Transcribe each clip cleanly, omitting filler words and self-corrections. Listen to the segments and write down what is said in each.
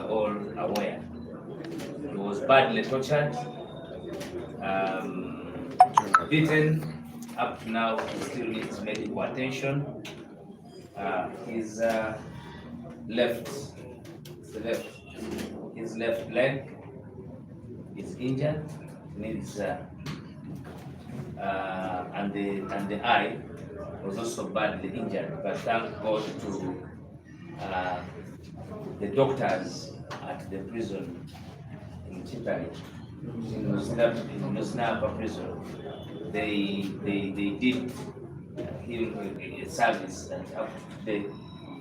are all aware. He was badly tortured, beaten. Up to now, he still needs medical attention. His left leg is injured, needs and the eye was also badly injured. But thank God to the doctors at the prison in Chitari, in Nosnapa prison. They did him a service that up to today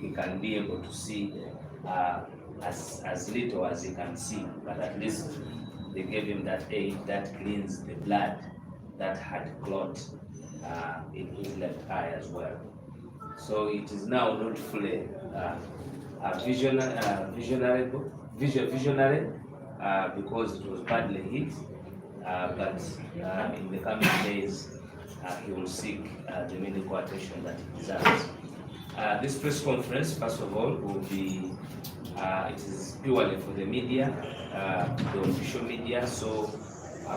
he can be able to see as little as he can see, but at least they gave him that aid that cleans the blood that had clot in his left eye as well. So it is now not fully visionary because it was badly hit, but in the coming days he will seek the medical attention that he deserves. This press conference, first of all, will be it is purely for the media, the official media. So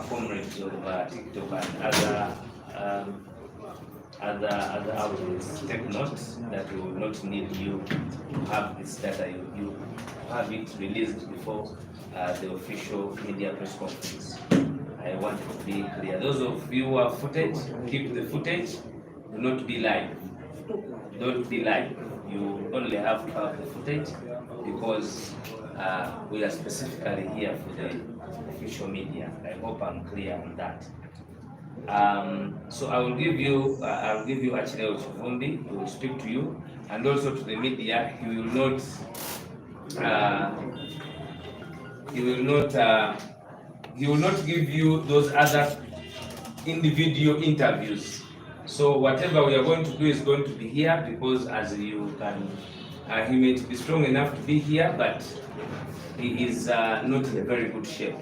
comrades of TikTok and other outlets, take note that we will not need you to have this data. You have it released before the official media press conference. I want it to be clear. Those of you who have footage, keep the footage. Do not be live. Don't be live. You only have to have the footage because we are specifically here for the official media. I hope I'm clear on that. So I will give you Achileo Chivumbi. He will speak to you, and also to the media. He will not give you those other individual interviews. So whatever we are going to do is going to be here, because as you can, he may be strong enough to be here, but he is not in a very good shape.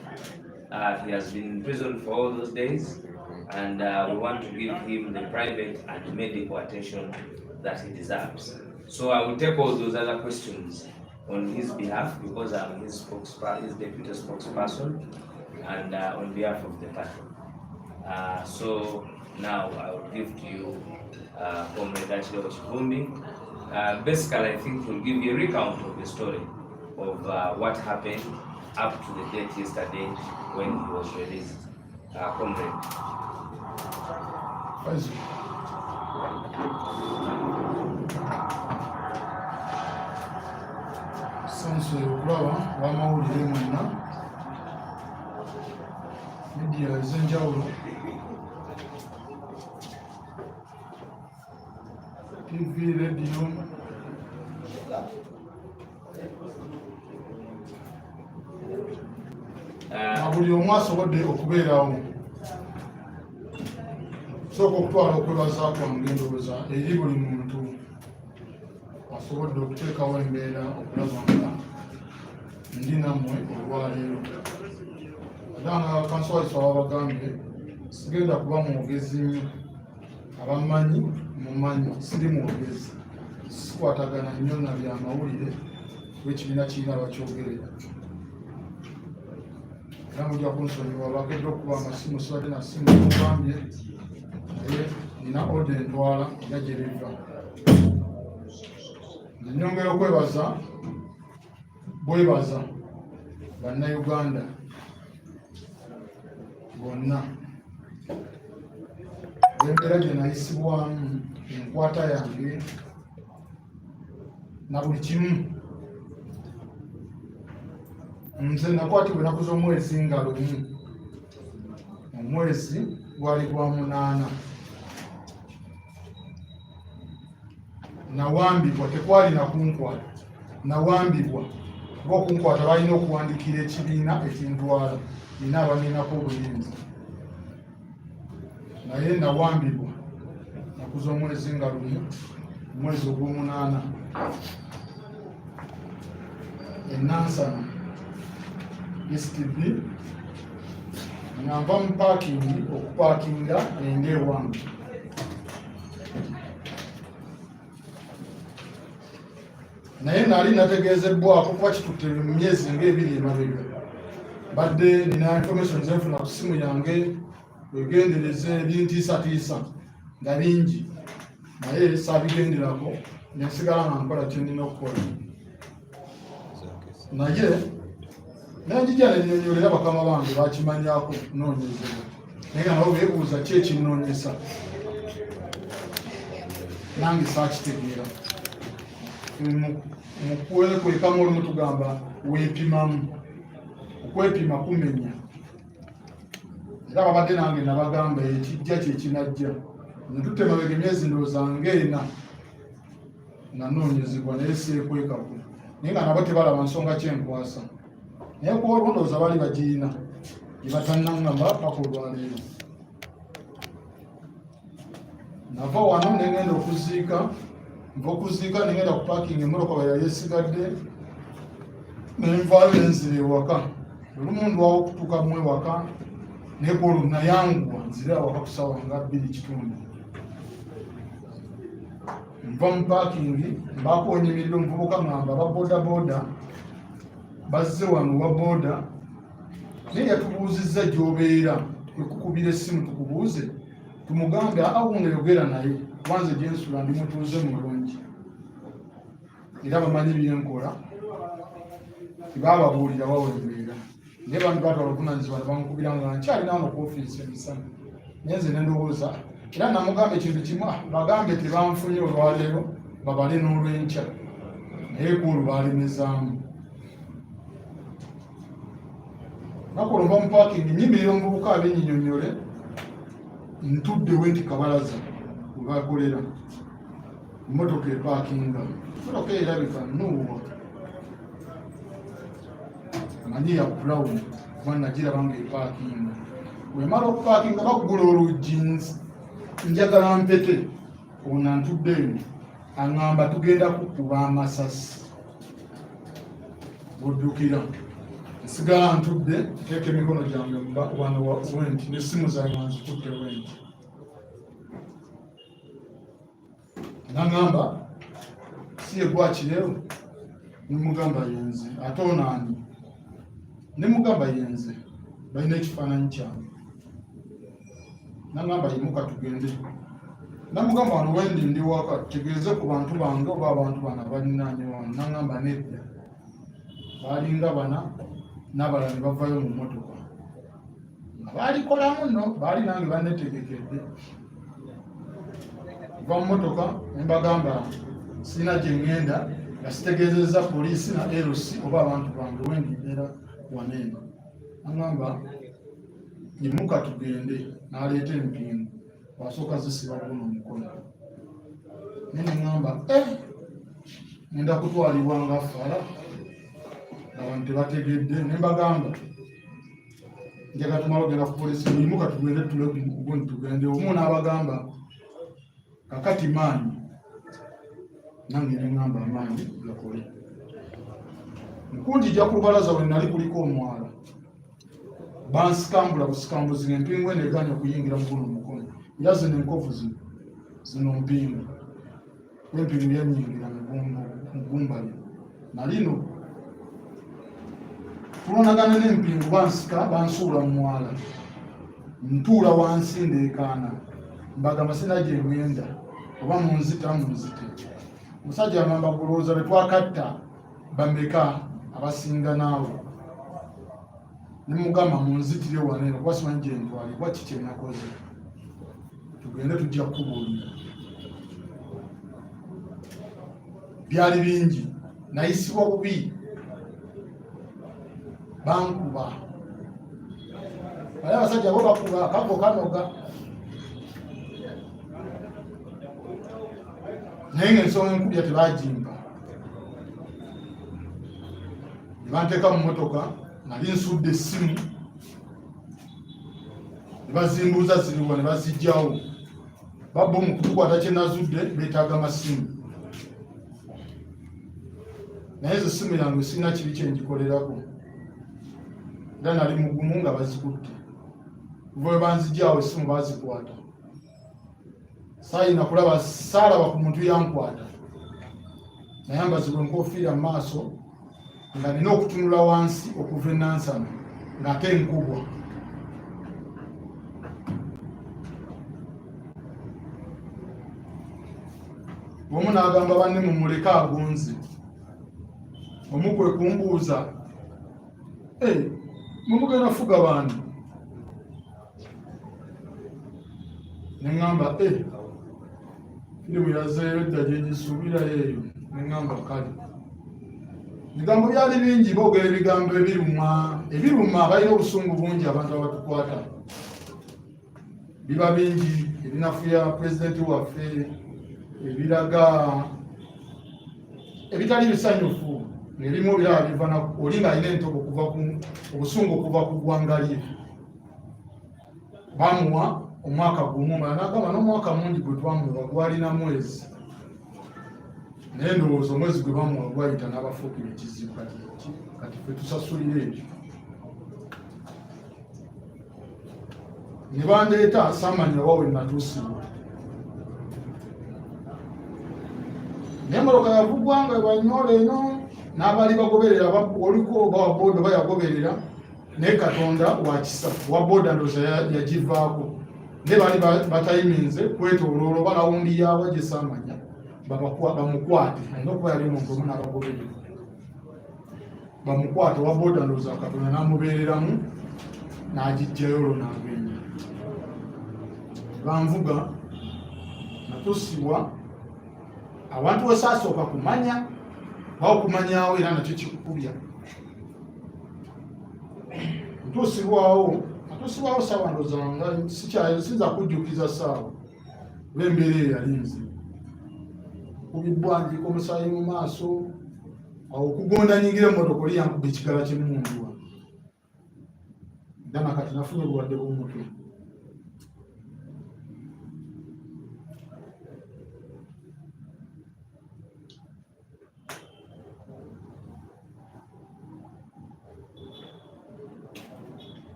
He has been in prison for all those days, and we want to give him the private and medical attention that he deserves. So I will take all those other questions on his behalf, because I'm his deputy spokesperson, and on behalf of the party. So now I will give to you Comrade Achileo Chivumbi. Basically, I think he'll give you a recount of the story of what happened up to the date yesterday when he was released. Comrade. Sanso yokulaba wamawulire mwena media ez'enjawulo TV, radio, buli omu asobodde okubeerawo. Sooka okutwala okwebaza kwange ndowooza eri buli muntu asobodde okuteekawo embeera okulaba nga ndi nammwe olwaleero. Era nga kanswalisa wabagambye sigenda kuba mwogezi nnyo, abamanyi mumanyi siri mwogezi, sikwatagana nnyo na byamawulire w'ekibiina kirina bakyogerera. Era mujja kunsonyiwa bakedde okuba amasimu sibadde na simu mugambye, naye nina ode entwala era gye biva. Nyongera okwebaza bwebaza bannayuganda bonna embeera gye nayisibwamu, enkwata yange na buli kimu. Nze nakwatibwa ennaku z'omwezi nga lumu, omwezi gwali gwa 8. Nawambibwa, tekwali nakunkwata, nawambibwa kuba okunkwata balina okuwandikira ekibiina ekintwala, nina abaninako obuyinza. Naye nawambibwa ennaku z'omwezi nga lumu, omwezi ogw'omunaana, Nansana STB, nga nva mu paakingi okupaakinga enge ewange. naye nali nategeezebwako kuba kitutte mu myezi ng'ebiri emabega. Badde nina information zenfuna ku ssimu yange wegendereze ebintiisatiisa nga bingi, naye saabigenderako nensigala nga nkola kye nnina okukola. Naye nanjija nennyonnyolera bakama bange bakimanyako kunoonyezebwa, naye nga nabo beebuuza ki ekinnoonyesa, nange saakitegeera. Mu kwekwekamu olumu tugamba weepimamu, okwepima kumenya. Era babadde nange nabagamba ekijja kye kinajja. Ntute mabega emyezi ndowooza ng'ena nanoonyezebwa naye seekwekako, naye nga nabo tebalaba nsonga kyenkwasa. Naye ku olwo ndowooza baali bagirina gye batannangamba paka olwaleero. Nava wano nengenda okuziika, nva okuziika nengenda ku parking emmotoka bwe yali esigadde, nenvaayo nenzira ewaka. Olumu ndwawo okutuuka mu ewaka, naye ku olwo nayanguwa nzire awaka ku ssaawa nga 2:30. Nva mu parking mbaako onyimirira omuvubuka ngamba aba bodaboda bazze wano wa boda, naye yatubuuzizza gy'obeera, twekukubira essimu tukubuuze tumugambe awunga yogera naye wanze gyensula ndi mutuuze mulungi, era bamanyi byenkola tibaababuulira wawembeera. Naye bantu batwala obuvunaanyizibwa ne bamukubira nga nkyalina wano ku ofiisi emisana, naye nze ne ndowooza era namugamba ekintu kimu, bagambe tebanfunye olwaleero babale n'olwenkya, naye ku olwo baalemezaamu. Nakola nva mu parking nyimirira omuvubuka abenyinyonnyole, ntuddewe nti kabalaza we bakolera, emmotoka epakinga, emmotoka erabika nuuwa manyi ya brown kuba nagiraba nga epakinga. Wemala okupakinga bakugula oluggi, njagala mpete, ono antuddeyo aŋŋamba tugenda kukuba amasasi, oddukira. Nsigala ntudde nteeka emikono gyange wano wenti n'essimu zange nzikutte wenti. Naŋŋamba si ye gwa Achileo, nimugamba yenze, ate ono ani? Nimugamba yenze, balina ekifaananyi kyange. Naŋŋamba yimuka tugende. Namugamba wano wendi ndi waka, tegeeze ku bantu bange oba abantu bana balinaanye wano. Naŋŋamba nedda, baalinga bana n'abalala ne bavayo mu mmotoka nga baalikolamu nno, baali nange bannetegekedde. Va mu mmotoka ne mbagamba sirina gye ŋŋenda, nga sitegeezezza poliisi na LC oba abantu bange wendi mbeera waneeno. Naŋŋamba yimuka tugende, n'aleeta empingu, wasooka zisiba guno omukono. Naye ne ŋŋamba ngenda kutwalibwa nga fala, abantu tebategedde. Ne mbagamba njaga tumala ogenda ku poliisi, yimuka tugende tule guno tugende. Omu n'abagamba kakati maanyi, nange ne ŋŋamba amaanyi gakole. Nkunjija ku lubalaza we nali kuliko omwala, bansikambula busikambuzi ng'empingu eno eganye okuyingira mu guno omukono, era zino enkovu zino mpingu, empingu yenyingira mu gumbali nalino tulonagana n'empingu, bansika bansuula mu mwala, ntuula wansi ndeekaana, mbagamba sirina gye ŋŋenda, oba munzite. Omusajja agamba gulowooza be twakatta bameka abasinga naawe? Ne mugamba munzitire waneeno kuba simanyi gye ntwalibwa, ki kye nakoze, tugende tujja kukubuulira. Byali bingi, nayisibwa bubi, bankuba. Naye abasajja bo bakuba akago kanoga. Naye ng'ensonga enkubya tebagimba. Ne banteeka mu mmotoka, nali nsudde essimu, ne bazimbuuza ziriwa ne bazigyawo. Babba mu kutukwata kye nazudde beetaaga masimu. Naye zo essimu yange sirina kibi kye ngikolerako. Era nali mugumu nga bazikutte. Bwe banzigyawo essimu bazikwata. Saalina kulaba, saalaba ku muntu yankwata. nayambazibwa enkofiira mu maaso nga nina okutunula wansi okuva enansana ng'ate nkubwa. Omu n'agamba banne mumuleke agonze. Omu kwe kumbuuza, mumugenda fuga bantu? Ne ŋŋamba firimu yazeeyo edda gye gisuubirayo eyo. Ne ŋŋamba kale. Ebigambo byali bingi, boogera ebigambo ebiruma balina obusungu bungi abantu abatukwata. Biba bingi, ebinafuya pulezidenti waffe, ebiraga ebitali bisanyufu, ng'ebimu biraba biva oli ng'alina entobo obusungu okuva ku ggwanga lye. Bamuwa omwaka gumu, n'agamba n'omwaka mungi gwe twamuwa gwalina mwezi. Naye ndowooza omwezi gwe bamuwa gwayita n'abafuukira ekizibu, kati ffe tusasulira ekyo. Ne bandeeta saamanya wa we natuusibwa. Naye emmotoka yavugwa nga banyola eno n'abali bagoberera oliko oba boda oba yagoberera, naye Katonda wa kisa, wa boda ndowooza yagivaako. Ne bali batayiminze kwetooloola oba lawundi yaabwe gye saamanya bamukwate. Alina okuba yali omuntu omu n'abagoberera. Bamukwate owa boda ndowooza Katonda n'amubeereramu n'agiggyayo olwo n'agenda. Banvuga natuusibwa abantu we saasooka kumanya awo kumanyawo era nakyo kikukubya. Ntuusibwawo saawa ndozanga sinza kujjukiza saawa olw'embeera eyo yali nzibu. Kubibbwa njika omusaayi mu maaso, awo okugonda nyingira emmotoka oli yankuba ekigala ky'emmunduwa. Era nakati nafunye obulwadde bw'omutwe.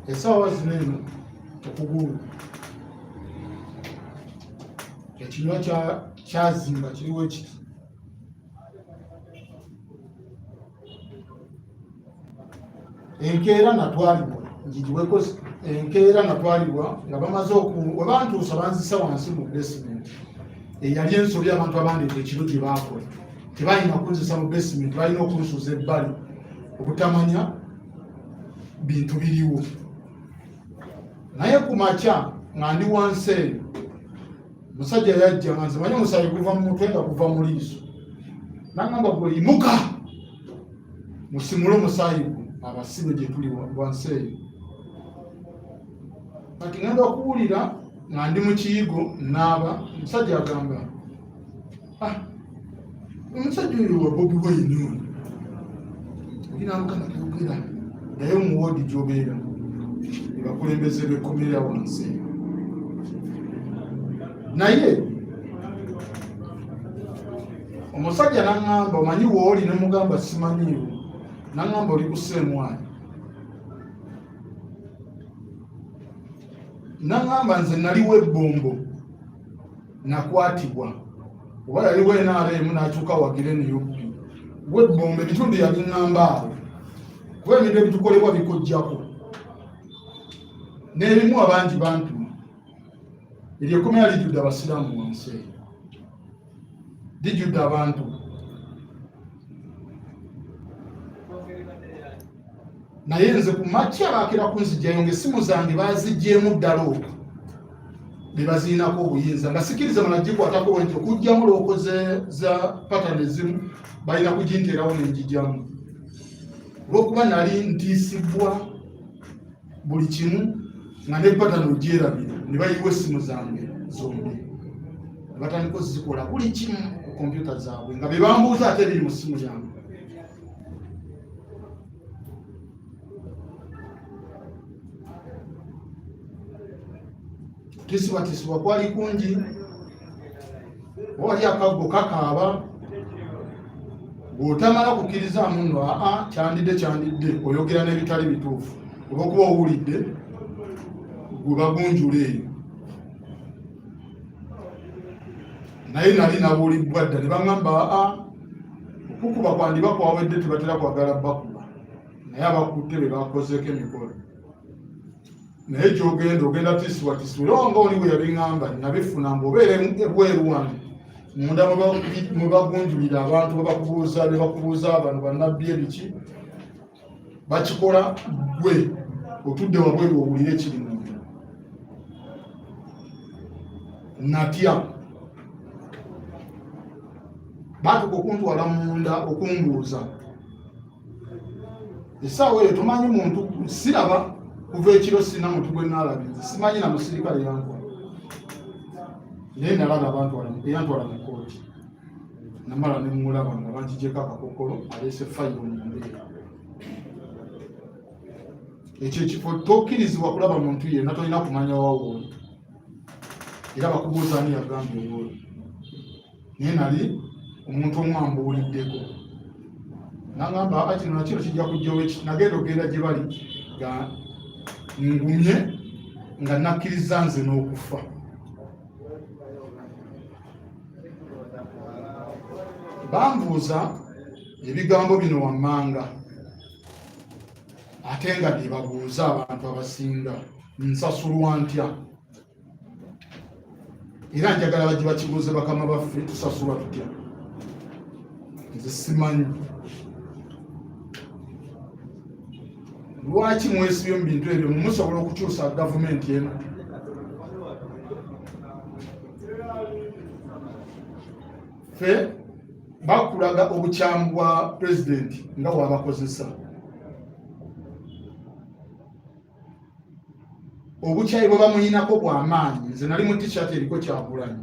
Essaawa zino eno okugulu ekinywa kyazimba kiriwo ekiti. Enkeera natwalibwa nga bamaze we bantuusa banzisa wansi mu basement. Eyali ensobi abantu abandeeta ekiro gye baakola. Tebalina kunzisa mu basement, balina okunsuuza ebbali obutamanya bintu biriwo. Naye ku makya nga ndi wansi eyo, musajja yajja nga nze manyi omusaayi guva mu mutwe nga guva mu liiso. N'agamba gwe yimuka musimule omusaayi gwo abasibe gye tuli wansi eyo. Kati ngenda okuwulira nga ndi mu kiyigo naaba, omusajja agamba, omusajja oyo wa Bobiwine ono. Olina Mukama tayogera, naye mu woodi gy'obeera bakulembeze b'ekkomera wansi. Naye omusajja n'aŋŋamba, omanyi wooli? Ne mugamba simanyiiwo. N'aŋŋamba oli ku Ssemwali. N'aŋŋamba nze naliwo ebbombo nakwatibwa, oba yaliwo NRM n'akyuka wagire neyobbi. Webbombo ebitundu yabiŋŋamba awo, kuba ebintu ebitukolebwa bikojjako. N'erimu abangi bantuma. Eryo ekkomera lijjudde abasiraamu wansi eyo, lijjudde abantu. Naye nze ku makya baakira kunzijjayo ng'essimu zange baaziggyemu ddala okwo be baziinako obuyinza, nga sikiriza banagikwatako wenti okugjamu looko za patani ezimu balina kuginteerawo n'engijjamu. Olw'okuba nali ntiisibwa buli kimu nga ne patani ogyerabira, ne bayiwa essimu zange zombi ne batandika ozikola buli kimu ku kompyuta zaabwe nga be bambuuza ate biri mu ssimu yange. Tisibwa kwali kungi, wali akaggo kakaaba, bw'otamala kukkiriza munno kyandidde oyogera n'ebitali bituufu olw'okuba owulidde gwe bagunjula eyo. Naye nali nabuulibbwa dda ne baŋŋamba okukuba kwandiba kwawedde, tebatera kwagala bakuba, naye abakutte be bakozeeko emikolo. Naye gy'ogenda ogenda tisibwa era nga oli bwe yabiŋŋamba nabifuna ng'obeera ebweru wange munda mwe bagunjulira abantu be bakubuuza bano bannabbi ebiki bakikola, gwe otudde wabweru owulire ekiri munda. Natya baatuka okuntwala munda okumbuuza. Essaawa eyo tomanyi muntu, siraba kuva ekiro sina muntu gwe naalabinze, simanyi na musirikale yankola, naye nalaba eyantwala mu kooti. Namala ne mmulaba nga bangigyeko akakokolo aleese fayiro mu mbeera. Ekyo ekifo tokkirizibwa kulaba muntu yenna, tolina kumanya wawooli, era bakubuuza ani yagambye owooli. Naye nali omuntu omwambuuliddeko n'agamba kino nakino kijja kujjawo eki. Nagenda ogenda gye bali nga ngumye nga nakkiriza nze n'okufa. Bambuuza ebigambo bino wammanga, ate nga bye babuuza abantu abasinga, nsasulwa ntya? Era njagala bajje bakibuuze bakama baffe, tusasulwa tutya? Nze simanyi. Lwaki mwesibye mu bintu ebyo musobola okukyusa gavumenti eno? Ffe bakulaga obukyamu bwa pulezidenti nga bwabakozesa. Obukyayi bwe bamuyinako bw'amaanyi. Nze nali mu t-shirt eriko Kyagulanyi.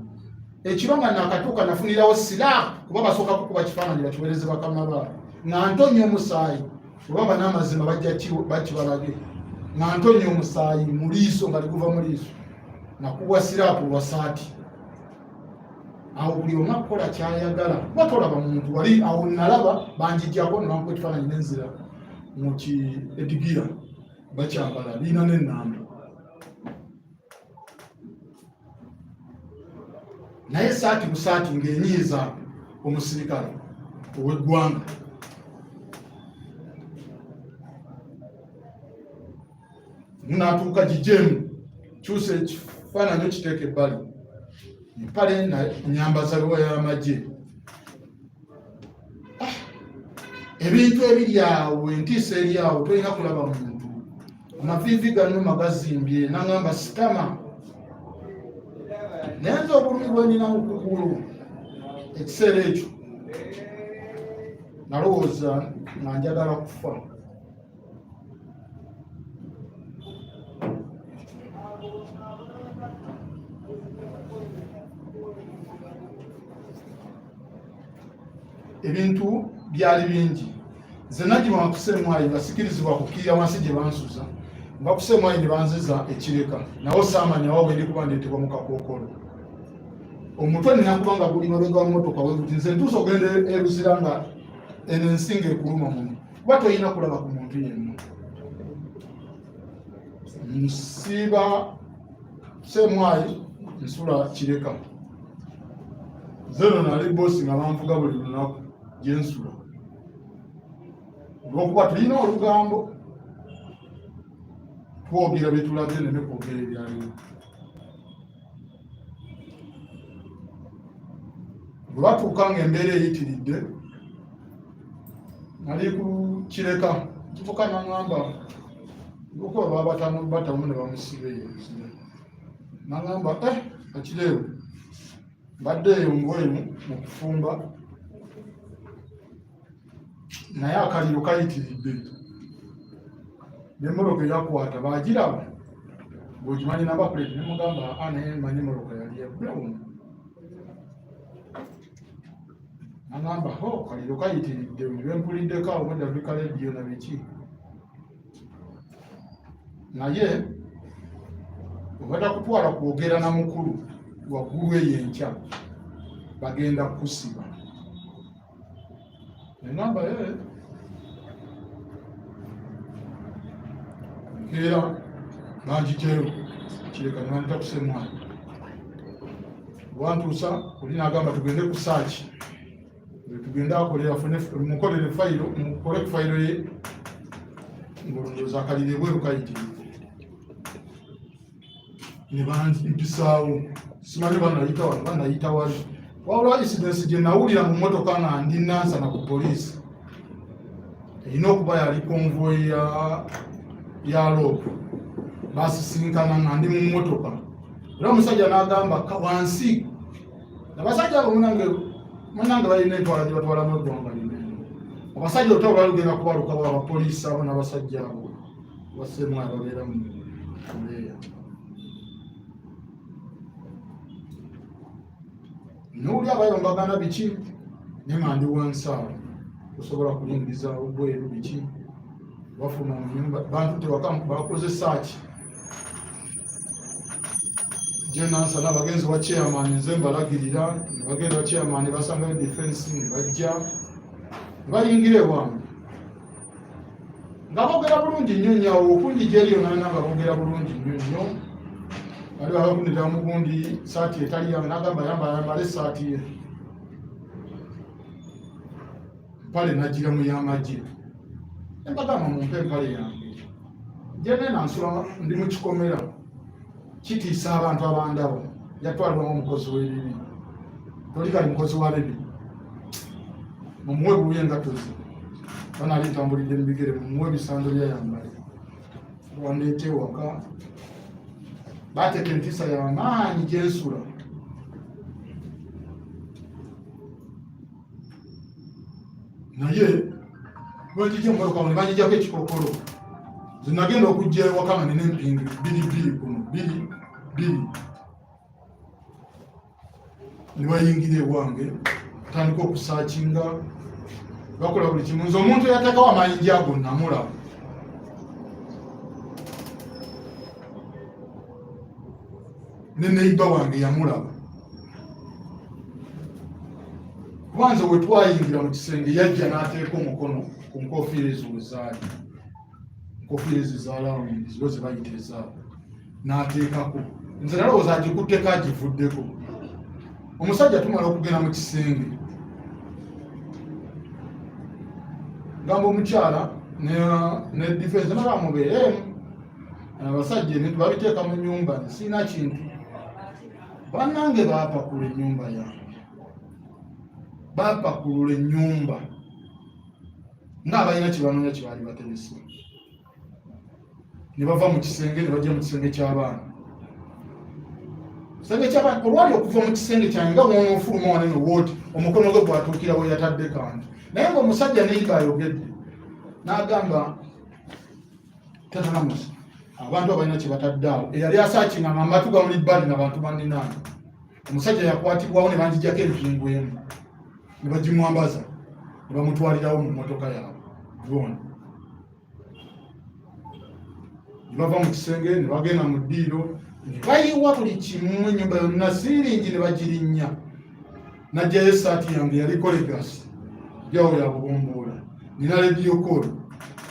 Ekiro nga nakatuuka nafunirawo siraaha kuba basooka kukuba kifaananyi bakiweereze bakama baabwe nga ntonya omusaayi. Oba banamazima bajja bakibalage nga ntonya omusaayi mu liiso nga liguva mu liiso, nakubwa siraapu lwa saati. Awo buli omu akukola kyayagala, kuba tolaba muntu wali. Awo nalaba banjijjako nnamukuba ekifaananyi nenzira mu edigira bakyambala liina n'ennamba. Naye saati ku saati ng'enyiiza omusirikale ow'eggwanga. Munaatuuka gijeemu, kyusa ekifaananyi okiteeka ebbali, empale nyambaza biwa y'amagye. Ebintu ebiri awo, entiisa eri awo, tolina kulaba muntu. Amaviivi gano magazimbye, n'angamba sitama. Naye nze obulumi bwe nina mu kugulu ekiseera ekyo nalowooza nga njagala kufa. Ebintu byali bingi. Nze nagiba nkusemwayi basikirizibwa kukkirira wansi gye bansuza, nga kusemwayi ne banziza ekireka, nawo saamanya wawe ndi kuba ndeetebwa mu kakookolo. Omutwe nina kuba nga guli mabega wa mmotoka we guti nze ntuusa ogenda eruzira nga eno ensinga ekuluma muno, kuba toyina kulaba ku muntu yenna. Nsiiba semwayi nsula kireka. Zeno nali boosi nga banvuga buli lunaku gye nsula. Olw'okuba tulina olugambo, twogera bye tulabye ne kwogera ebyaliwo. Bwe batuuka ng'embeera eyitiridde, nali ku kireka, kifuka n'aŋŋamba olw'okuba batamu ne bamusiba eyo. N'aŋŋamba Achileo, mbadde eyo ng'emu mu kufumba, naye akaliro kayitiridde. N'emmoloka eyakwata baagiraba, ng'ogimanyi namba puleti, ne mugamba naye mmanyi emmoloka yali ya brown. N'aŋŋamba kaliro kayitiridde, bwe mpuliddeko awo mu Africa Radio na biki. Naye batakutwala kwogera na mukulu waggulu eyo enkya bagenda kukusiba. Engamba era banjiteyo kireka nibanyita kusemwana wantuusa oli nagamba tugende ku saaki tugende akolera mukolere fayiro mukole ku fayiro ye ngolondooza akalire bweru kayitirivu ne banzimpisaawo simanyi banayita wali wabula incidence gye nawulira mu mmotoka nga ndi nansana ku poliisi erina okuba yali konvoyi ya loopu basisinkana nga ndi mu mmotoka era omusajja n'agamba wansi abasajja abo munange balina entwala gye batwalamu eggwanga linene abasajja otawula lugenda kubaluka abapoliisi abo n'abasajja abo basemwa babeera mu kuleeya nowuli abayombagana biki nenga ndi wansi awo osobola kulingiriza obweru biki bafuna mu nyumba bantu tewaka bakoze saaki jenansana abagenzi wa chairman nze mbalagirira bagenda wa chairman basanga defense ne bajja bayingire wange nga boogera bulungi nnyo nyawo okundi gyeriyo nga boogera bulungi nnyo nnyo ali abakundira mugundi saati etali yange nagamba yambale saati ye mpale nagira mu yamagye empagamba mumpe empale yange jenena nsula ndi mu kikomera kitiisa abantu abandabo yatwalibwamu omukozi w'ebibi tolikali mukozi wa bibi mumuwe buye ngatozi banaali ntambulidde mubigere mumuwe ebisando byayambale wandeete waka bateeka entiisa y'amaanyi gyensula naye bwegijja mumoloka ne banjijjako ekikokolo zinagenda okujja ewaka nga nina empingi bbiri kuno bbiri ne bayingira ewange batandika okusaakinga bakola buli kimu nze omuntu eyateekawo amayinja ago namulaba ne neiba wange yamulaba kubanza bwe twayingira mu kisenge yajja n'ateeka omukono ku nkofiira ezo wezaali enkofiira ezo ezalawundi zibo ze bayita ezaabo n'ateekako nze nalowooza agikutteko agivuddeko omusajja tumala okugenda mu kisenge gamba omukyala ne defense nabamubeeremu abasajja ebintu babiteeka mu nyumba sirina kintu bannange baapakulula ennyumba yange baapakulula ennyumba ng'abalina kyebanoonya kyebaali baterese ne bava mu kisenge ne bajja mu kisenge ky'abaana kisenge ky'abaana olwali okuva mu kisenge kyange nga bwonoofuluma wanene wooti omukono gwe gwatuukira we yatadde kantu naye ng'omusajja neiba ayogedde n'agamba tatalamusa abantu abalina kyebatadde awo eyali asaakinga nga mbatu gamuli bbali nga bantu banninaana omusajja yakwatibwawo ne banjijjako empingu emu ne bagimwambaza ne bamutwalirawo mu mmotoka yaabwe bona ne bava mu kisenge ne bagenda mu ddiiro ne bayiwa buli kimu ennyumba yonna siiringi ne bagirinnya najjayo esaati yange yaliko legasi jawo yabubomboola nina rediyo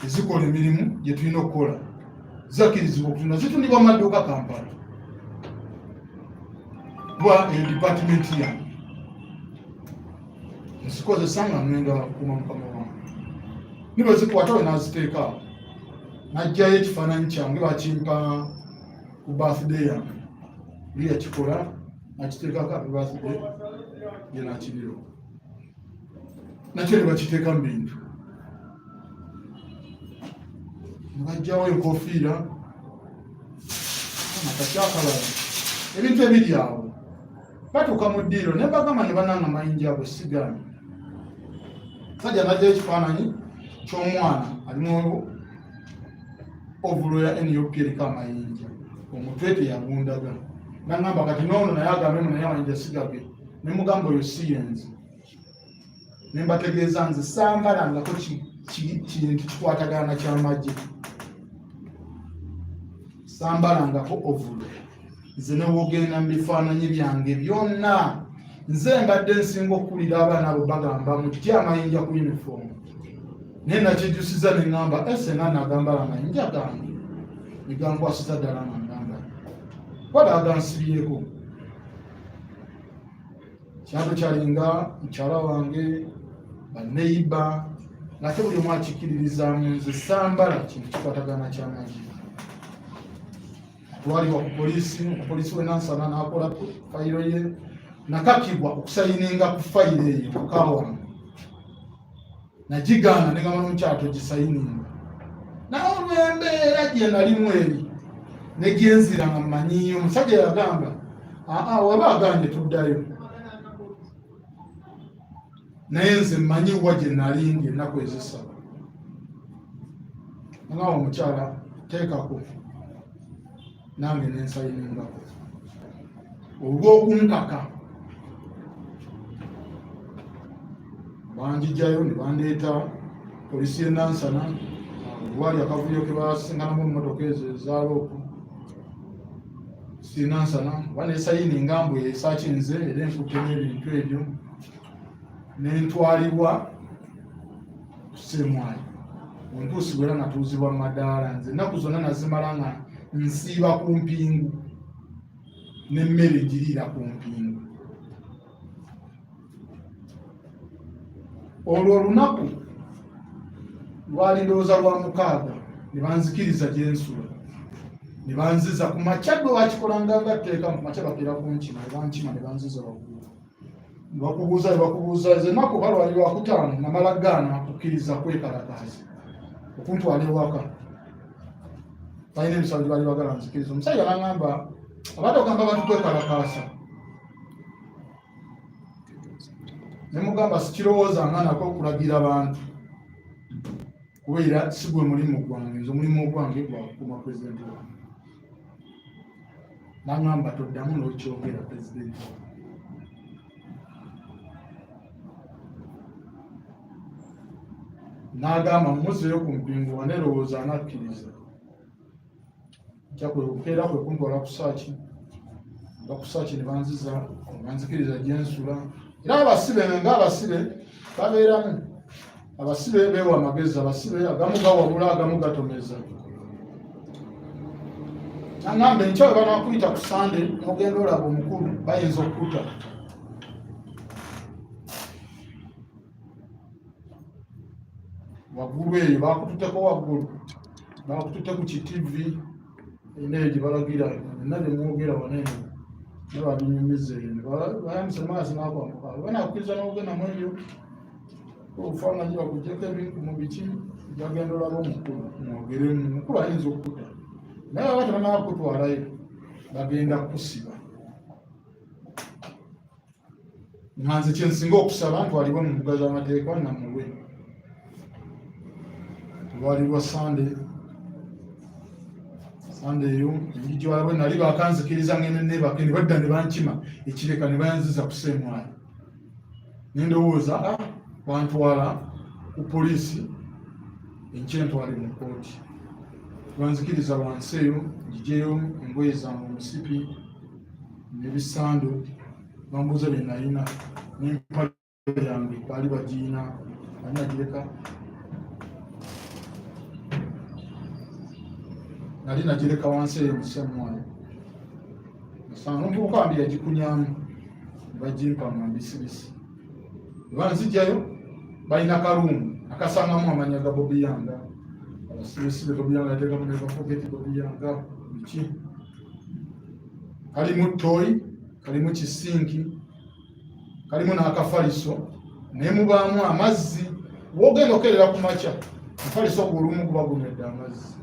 ezikola emirimu gye tulina okukola zakkirizibwa okutunda zitundibwa mu madduuka Kampala lwa department yange nzikozesa nga ngenda kuuma mukama wange niba zikwata we naziteeka najjayo ekifaananyi kyange bakimpa ku birthday yange liya kikola nakiteekako happy birthday ye nakibiro nakyo ne bakiteeka mu bintu nebajjawo enkofiira nakakyakalala ebintu ebiri awo batuuka mu ddiiro ne bagamba ne bananga mayinja ago sigaana sajja najjayo ekifaananyi ky'omwana alimu ovulo ya NUP eriko amayinja omutwe teyabundaga nagamba kati noono naye agambemu naye amayinja sigage ne mugamba oyo si yenze ne mbategeeza nze sambalangako kintu kikwatagana ky'amagye sambalangako ovulo nze newogenda mu bifaananyi byange byonna nze mbadde nsinga okuwulira abaana abo bagamba mutya amayinja ku uniform naye nakijjusiza ne ŋŋamba esena nagamba amayinja gange negankwasiza ddala nangamba wada agansibyeko kyalo kyalinga mukyala wange baneiba ngate buli omu akikkiririzamu nze sambala kintu kikwatagana kyamagi twaliwa ku polisi omupolisi wenansana nakola fayiro ye nakakibwa okusayininga ku fayiro eyo mukawange nagigaana negamba nomukyato gisayininga naye olw'embeera gye nalimu eri negyenzira nga mmanyiyo omusajja yagamba waba agambye tuddayo naye nze mmanyi wa gye nalimbye ennaku ezisaba ngawo omukyala teekako nange nensayiningako olw'okunkaka banjijjayo ne bandeeta polisi y'enansana wali akavuyo ke basinganamu emmotoka ezo ezaalooku sinansana banesayininga mbwe esakinze era enkutte n'ebintu ebyo nentwalibwa kusemwayi ontuusibwa era natuuzibwa mu madaala nze ennaku zonna nazimala nga nsiiba ku mpingu n'emmere ngiriira ku mpingu olwo olunaku lwali ndowooza lwa mukaaga ne banzikiriza gye nsula ne banziza ku makya ddwe wakikolanga nga tteeka mu makya bakeera ku nkima ne bankima ne banziza waggulu ne bakubuuza ze ennaku balwali lwakutaano namala gaana kukkiriza kwekalakaasa okuntwala ewaka balina ebisalo gye bali bagala nzikiriza omusajja naŋŋamba abadde ogamba bantu kwekalakaasa ne mugamba sikirowooza nga nako okulagira bantu kubeera si gwe mulimu gwange nze omulimu ogwange gwakukuuma pulezidenti wange naŋŋamba toddamu n'okyogera pulezidenti wange n'agamba mumuzireyo ku mpingu wane lowooza anakkiriza nkyakwekeera kwe kuntwala kusaaki bakusaaki ne banziza banzikiriza gyensula era abasibe ng'abasibe babeeramu abasibe beewa amagezi abasibe agamu gawabula agamu gatomeza naŋŋamba enkya we banakuyita ku sande n'ogenda olaba omukulu bayinza okkuta waggulu eyo bakututeko waggulu bakutute ku kitivi eneyo gye balagira nna bye mwogera wanene nebabinyumiza eyo bayamusa maazi nakwambuka banakkiriza n'ogenda mu ebyo obufaananyi bakuggyeko ebintu mu biki byagenda olaba omukulu mwogeremu mukulu ayinza okkuta naye baba tebanaba kutwalayo bagenda kusiba nga nze kyensinga okusaba ntwalibwe mu mbuga z'amateeka namuwe lwali lwa sande eyo enjijwabwe nali bakanzikiriza ngene nebake ne badda ne bankima ekireka ne bayanziza ku semwayi nendowooza bantwala ku poliisi enkyentwale mu kooti banzikiriza wansi eyo njijeyo engoye zange omusipi n'ebisando bambuuza bye nalina n'empale yange baali bagiina anagireka nali nagireka wansi eyo musemwayo asanga omuvubuka wambi yagikunyamu nebagimpa mu mbisibisi banzijjayo balina kalungu akasangamu amanya ga Bobiyanga abasibesibe Bobiyanga yateekamu ne bafogeti Bobiyanga biki kalimu toyi kalimu kisinki kalimu n'akafaliso naye mubaamu amazzi wogenda okerera ku makya mufaliso gulumu guba gunywedde amazzi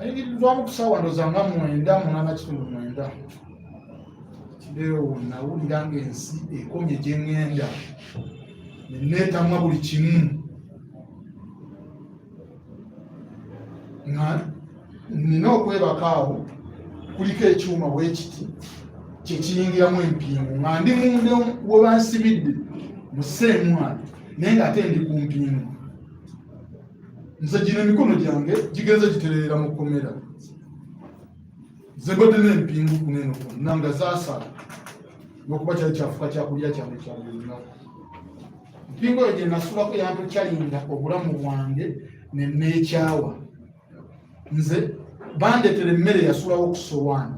ayingirizwamu kusaawa ndozanga 9:9 kireewo nawulira ng'ensi ekomye gye ŋŋenda neneetamwa buli kimu nga nina okwebakaawo kuliko ekyuma bwekiti kyekiyingiramu empingu nga ndi munde we bansibidde mu seemwali naye ng'ate ndi ku mpingu nze gino emikono gyange gigenze giterera mu kkomera zebode n'empingu kuneno nanga zaasala n'okuba kyali kyafuka kyakulya kyange kya buli lunaku. Empingu eyo gye nasulako yantokyalinda obulamu bwange ne neekyawa. Nze bandetera emmere yasulawo ku sowaani.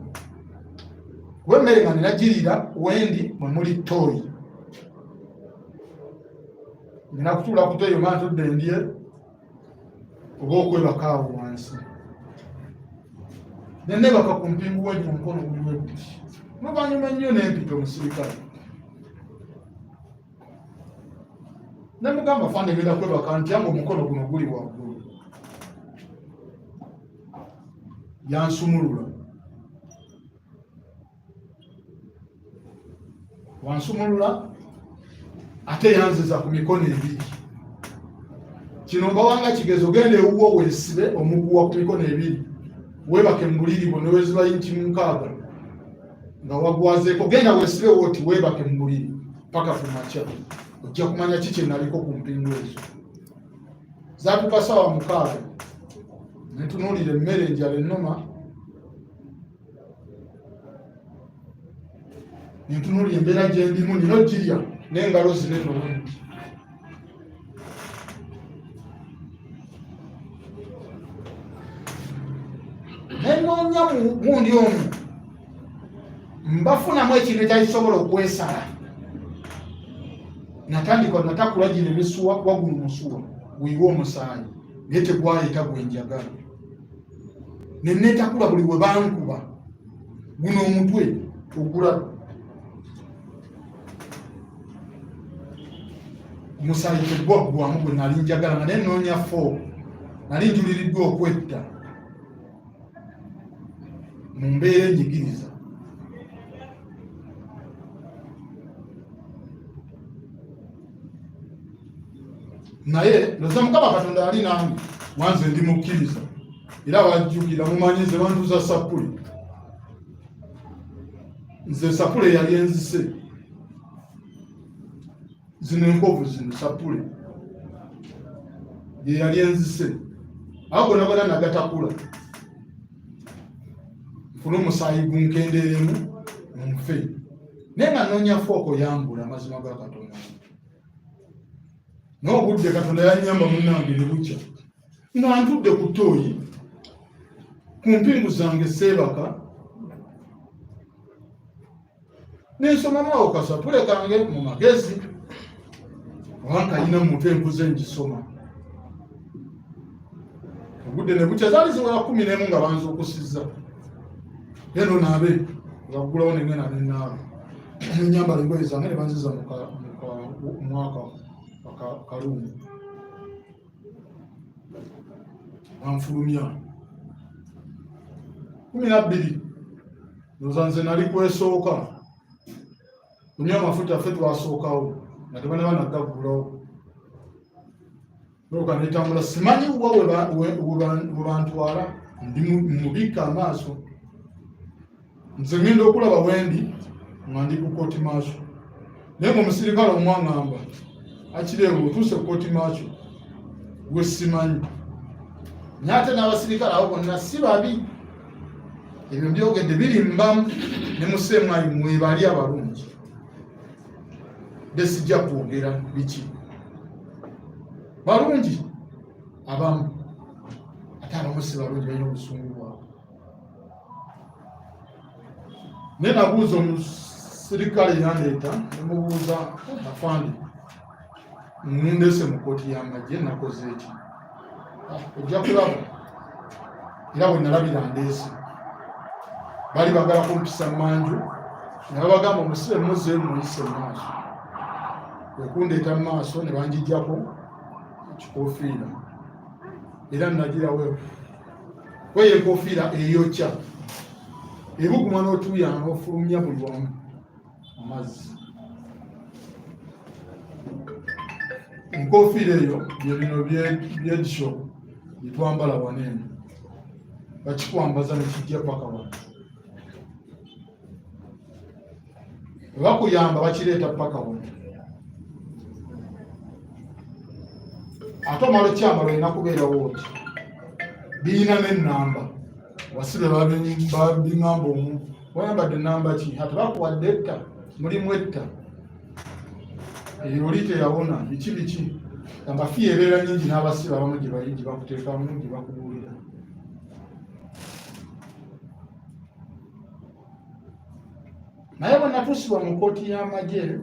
Kuba emmere nga nenagirira wendi mwe muli ttooyi. Nina kutuula ku ttooyi oba ntudde ndye oba okwebaka awo wansi. Ne neebaka ku mpingu wendi mu mukono guliwo ebbiri. N'oluvannyuma nnyo n'empita omusirikale. Ne mugamba fande ngenda kwebaka nti yange omukono guno guli waggulu. Yansumulula. Wansumulula ate yanziza ku mikono ebiri. Kino mbawanga kigezo gende ewuwo weesibe omuguwa ku mikono ebiri. Weebake mu buliri bwo ne weeziba inti mu nkaaga nga wagwazeeko. Genda weesibe wooti weebake mu buliri paka ku makya. Ojja kumanya ki kye naliko ku mpingu ezo. Zaatuka ssaawa 6 ne tunuulira emmere enjala ennoma. Ne ntunuulira embeera gye ndimu nina ogirya n'engalo zinene obulungi. Ne nnoonya mu gundi omu mbafunamu ekintu ekyakisobola okwesala. Natandika natakula gino emisuwa waguno musuwa wiiwa omusaayi naye tegwayita gwe njagala. Ne neetakula buli we bankuba guno omutwe ogulaba. Omusaayi tegwaggwamu gwe nali njagala nga naye nnoonya fo. Nali njuliriddwa okwetta mu mbeera enyigiriza. Naye ndoza Mukama Katonda ali nange wanze ndi mukkiriza era wajjukira mumanyi nze bantuza sapule. Nze sapule yali enzise. Zino enkovu zino sapule ye yali enzise. Awo gonna nagatakula nfuna omusaayi gunkendeeremu nfe. Naye nga nnoonya fooko yambula amazima ga Katonda. N'obudde Katonda yannyamba munnange ne bukya. Nga ntudde ku ttooyi ku mpingu zange seebaka. N'ensomamu awo kasapule kange mu magezi. Oba kayina mu mutwe nkuze ngisoma. Obudde ne bukya zaali ziwera 11 nga banza okusizza. Eno naabe ngaggulawo ne ngenda ne naaba. Ennyambala engoye zange ne banziza mu mwaka kalungi. Banfulumya 12. Ndowooza nze nali kwesooka. Kunywa amafuta ffe twasookawo nga tebana banagaggulawo. Looka netambula simanyi we bantwala ndi mubikka amaaso. Nze ngenda okulaba wendi nga ndi ku kooti maaso. Naye ng'omusirikale omwaŋŋamba Achileo otuuse ku kooti maaso gwe simanyi. Naye ate n'abasirikale abo bonna si babi. Ebyo mbyogedde birimbamu ne musemwayi mwebali abalungi. Sijja kwogera biki. Balungi abamu ate abamu si balungi balina obusungu bwabwe. Naye nabuuza omusirikale yandeeta nemubuuza afande nundese mu kooti y'amagye nakoze eki. Ojja kulaba era bwe nalabira ndeese. Bali bagala kumpisa manju ne babagamba omusibe muzeemu muyise mu maaso. Wekundeeta mu maaso ne banjijjako ekikoofiira era nagira weyo enkofiira eyokya ebuguma n'otuuya n'ofulumya buli wamu amazzi. Enkofiira eyo byebino byedisho byetwambala waneeno bakikwambaza nekijja paka wano. Bakuyamba bakireeta paka wano. Ate omala okyambala olina kubeerawo oti. Birina n'ennamba wasibe babingamba omu wayambadde namba ki ate bakuwadde etta mulimu etta oli teyawona biki amafiya ebeera nyingi n'abasibe abamu gye bali gye bakuteekamu gye bakubuulira. Naye bwe natuusibwa mu kkooti y'amagye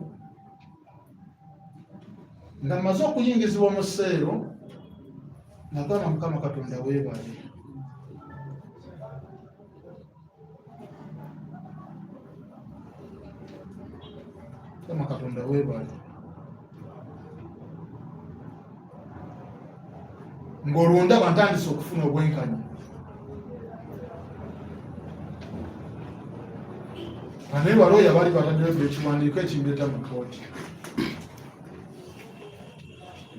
nga mmaze okuyingizibwa mu sseero nagamba Mukama Katonda weebale. Mukama Katonda weebale. Ng'olunda bantandise okufuna obwenkanya. Naye balooya bali bataddeyo ekiwandiiko ekimbeeta mu kkooti.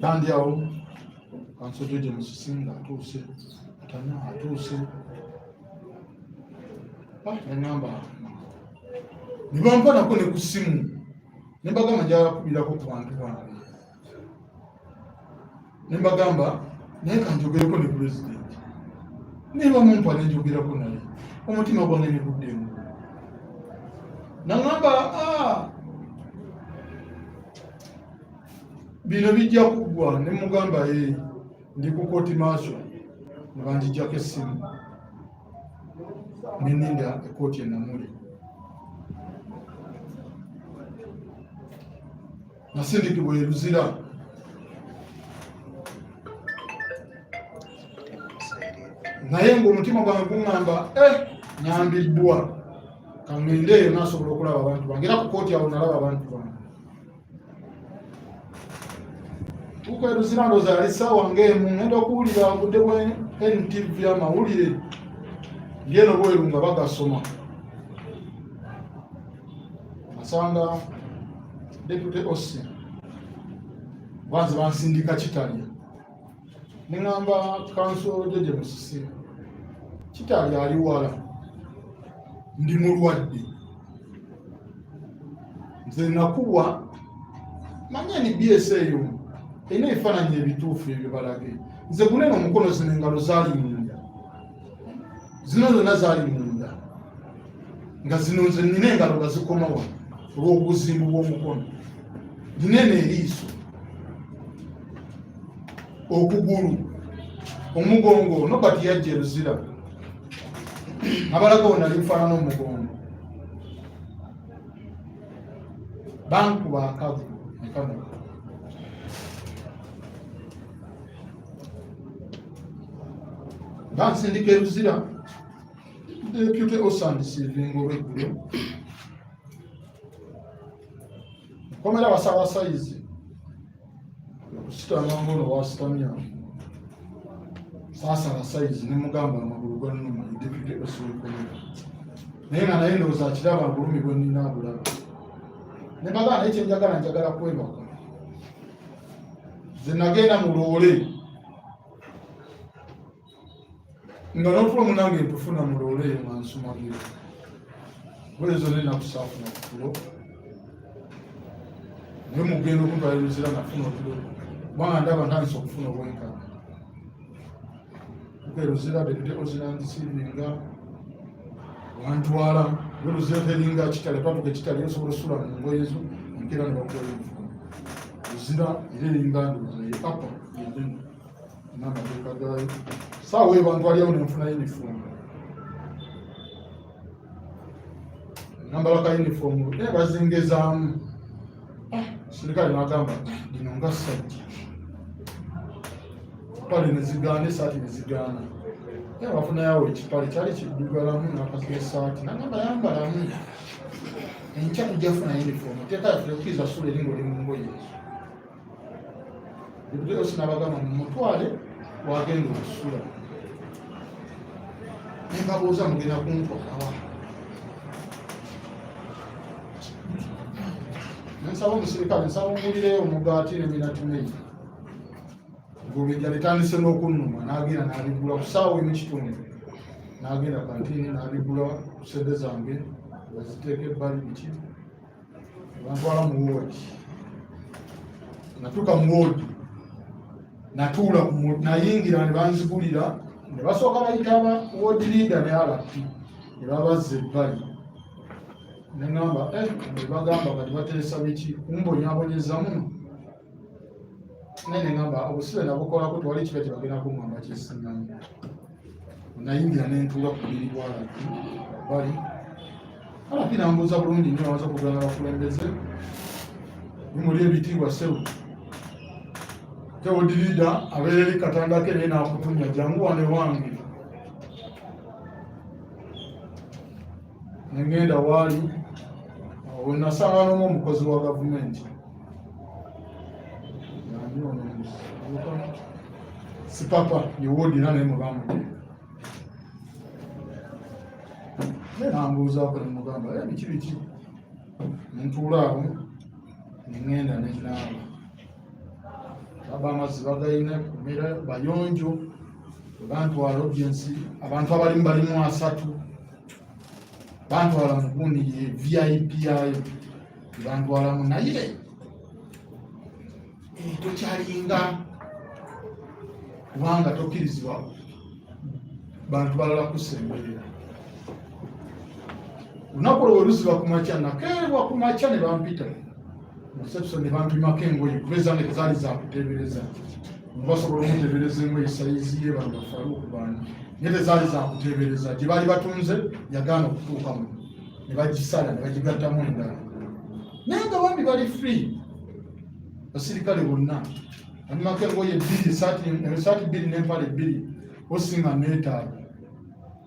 Bandi awo kansojo gye Musisinga atuuse, Atanya atuuse. Nengamba ne bampa nako ne ku ssimu ne mbagamba njagala kubirako ku bantu bange. Ne mbagamba naye kanjogereko ne pulezidenti. Niba mumpa ne njogerako naye omutima gwange ne guddemu. Nangamba bino bijja kuggwa ne mugamba ndi ku kooti maaso ne banjijjako essimu ne nninda ekkooti e Namuli. Nasindikibwa e Luzira. Naye ng'omutima gwange guŋŋamba nyambiddwa kangende eyo nasobola okulaba abantu bange era ku kkooti awo nalaba abantu bange. Tuuka e Luzira ndowooza yali ssaawa ng'emu ngenda okuwulira budde bwe NTV amawulire ng'eno bweru nga bagasoma. Asanga Deputy Ossi banze bansindika Kitalya. Ne ŋŋamba Council Jeje Musisi, Kitalya ali wala, ndi mulwadde. Nze nakuwa manya ni BSA eyo erina ebifaananyi ebituufu ebyo balage. Nze guneno omukono zino engalo zaali munda. Zino zonna zaali munda. Nga zino nze nina engalo nga zikoma wano olw'obuzimbu bw'omukono. Ginene eriiso, okugulu, omugongo, nobati yajja e Luzira. Abalaga wonna limufaanana omugongo. Bankuba akavu ekamuka. Bansindika e Luzira. Deputy osandisivinga olw'eggulo. Komera basabasayizi okusitama ngono wasitamya sasa abasayizi ne mugamba amagulu gannuma Deputy oswekomera naye nga naye ndowooza akiraba bulumi bwe nnina abulaba ne bagamba naye kyenjagala kwebaka. Nze nagenda mu loole nga n'otulo munange ntufuna mu loole eyo nga nsumagiro bwezo nenakusaafuna ku tulo naye mugenda okuntwala e Luzira nafuna otulo kubanga ndaba ntandise okufuna obwenkanya. Tuka e Luzira Deputy osirandisivinga wantwala e Luzira teringa Kitalya twatuka Kitalya osobola osula mu ngoye ezo nkera ne bakuwa yunifomu. Luzira era eringa ndowooza ye apa yennyini n'amateeka gaayo saawa eyo bantwalyawo ne nfuna yunifomu. Nambala ka yunifomu naye bazingezaamu. Sirikali n'agamba dino nga sajja pale ne zigaana esaati ne zigaana. Naye bafunayawo ekipale kyali kiddugalamu n'akasaati n'agamba yambalamu enkya tujja kufuna yunifomu teekayafulekiriza sula eringa oli mu ngoye ezo. Deputy Ossi n'abagamba mumutwale wagenda okusula. Ne mbabuuza mugenda kuntwalawa. Nsaba omusirikale nsaba ongulireyo omugaati n'eminatimeyi. Gobejja litandise n'okunnuma n'agenda n'abigula ku ssaawa emu kitundu. N'agenda kantiini n'abigula ku ssente zange baziteeka ebbali biki bantwala mu woodi. Natuuka mu woodi natuula nayingira ne banzigulira ne basooka bayita aba ward leader ne RP ne babazza ebbali ne ŋŋamba ne bagamba kati bateesa biki kumbonyabonyeza muno naye ne ŋŋamba obusibe nabukolako tewali kiba kyebagenda kuŋŋamba kyesiŋŋanya nayingira ne ntuula ku buliri bwa RP bali RP nambuuza bulungi nnyo abaza okugana abakulembeze bimuli ebitiibwa sebu ward leader abeera eri katanda ke naye nakutumya jangu wane wange negenda waali awo nasanga n'omu omukozi wa gavumenti sipapa ye ward era naye mubamutera naye nambuuzaako ne mugamba biki biki nentuula awo negenda nenaaba aba amazzi bagayina kumera bayonjo bantwala audience abantu abalimu balimu 3 bantwala mu gundi ye VIP ayo bantwalamu naye tokyalinga kubanga tokkirizibwa bantu balala kusemberera olunaku olwo luziba ku makya nakerebwa ku makya ne bampita reception ne bampimako engoye kuba ezange tezaali zakuteebereza basobola okuteebereza engoye sayizi ye bano bafaluuku baani naye tezaali zakuteebereza gye baali batunze yagaana okutuukamu ne bagisala ne bagigattamu endala naye nga bambi bali free basirikale bonna bamimako engoye 2 esaati 2 n'empale 2 osinga neetaaga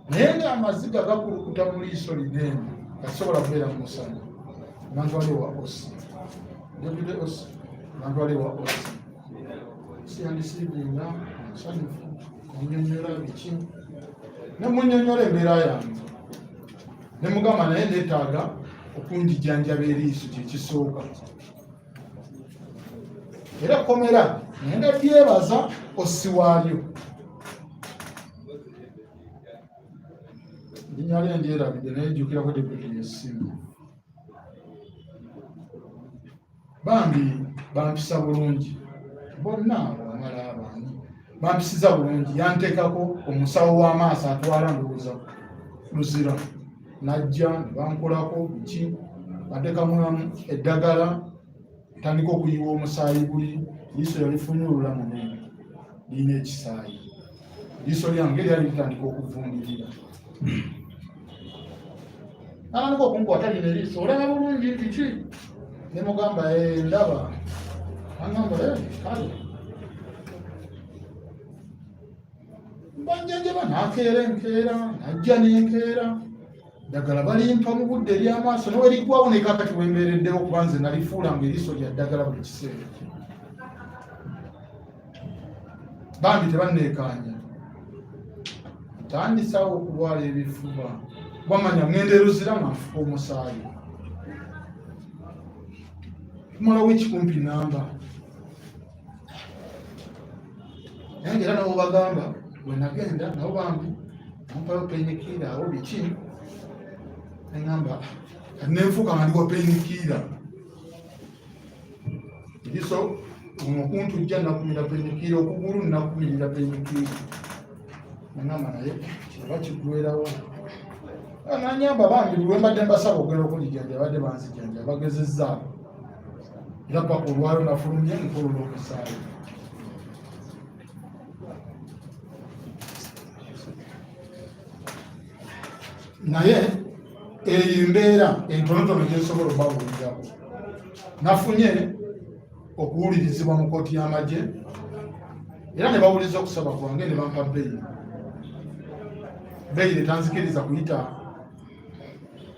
naye nga amaziga gakulukuta mu liiso ligenda gasobola kubeera mu musana abantu waliwo osi Deputy Osi, abantu waliwo osi siyandisiibinga nsanyufu munnyonnyola biki ne munnyonnyola embeera yange ne mugamba naye neetaaga okunjijanjaba eriiso kyekisooka era komera naye nga byebaza osi waalyo linnya lye ndyerabidde naye jjukirako deputy yessimu bambi bampisa bulungi bonna abamala abaani bampisiza bulungi yanteekako omusawo w'amaaso atwala ndowooza luzira najja ne bankolako biki bateekamu eddagala tandika okuyiwa omusaayi buli liiso yalifunyulula munene lirina ekisaayi liiso lyange lyali litandika okuvundilira nalandika okunkwata lina eriiso olaba bulungi biki ne mugamba ndaba agamba kale banjanjaba nakeera enkeera najja n'enkeera ddagala balimpa mu budde ery'amaaso nawe liggwawo nekakati wembeereddewo kuba nze nalifuulanga eriiso lya ddagala buli kiseera bambi tebanneekaanya tandisawo okulwala ebifuba bamanya ngenda eruzira nga nfuka omusaayi tumalawo ekikumpi namba naye era nabo bagamba bwe nagenda nabo bambi nampayo penikiira awo biki neŋamba nenfuuka nga ndiwa penikiira eriso omukuntujja nakumira penikiira okugulu nakumirira penikiira neŋamba naye kiraba kiggwerawo nanyamba bambi lwe mbadde mbasaba okugenda okulijjanja badde banzijjanja bagezezzaako era paka olwalo nafulumye nkolola omusaayi naye eyo mbeera entonotono gyensobola obabuulirako nafunye okuwulirizibwa mu kooti y'amagye era ne bawuliriza okusaba kwange ne bampa bbeeyi bbeeyi netanzikiriza kuyita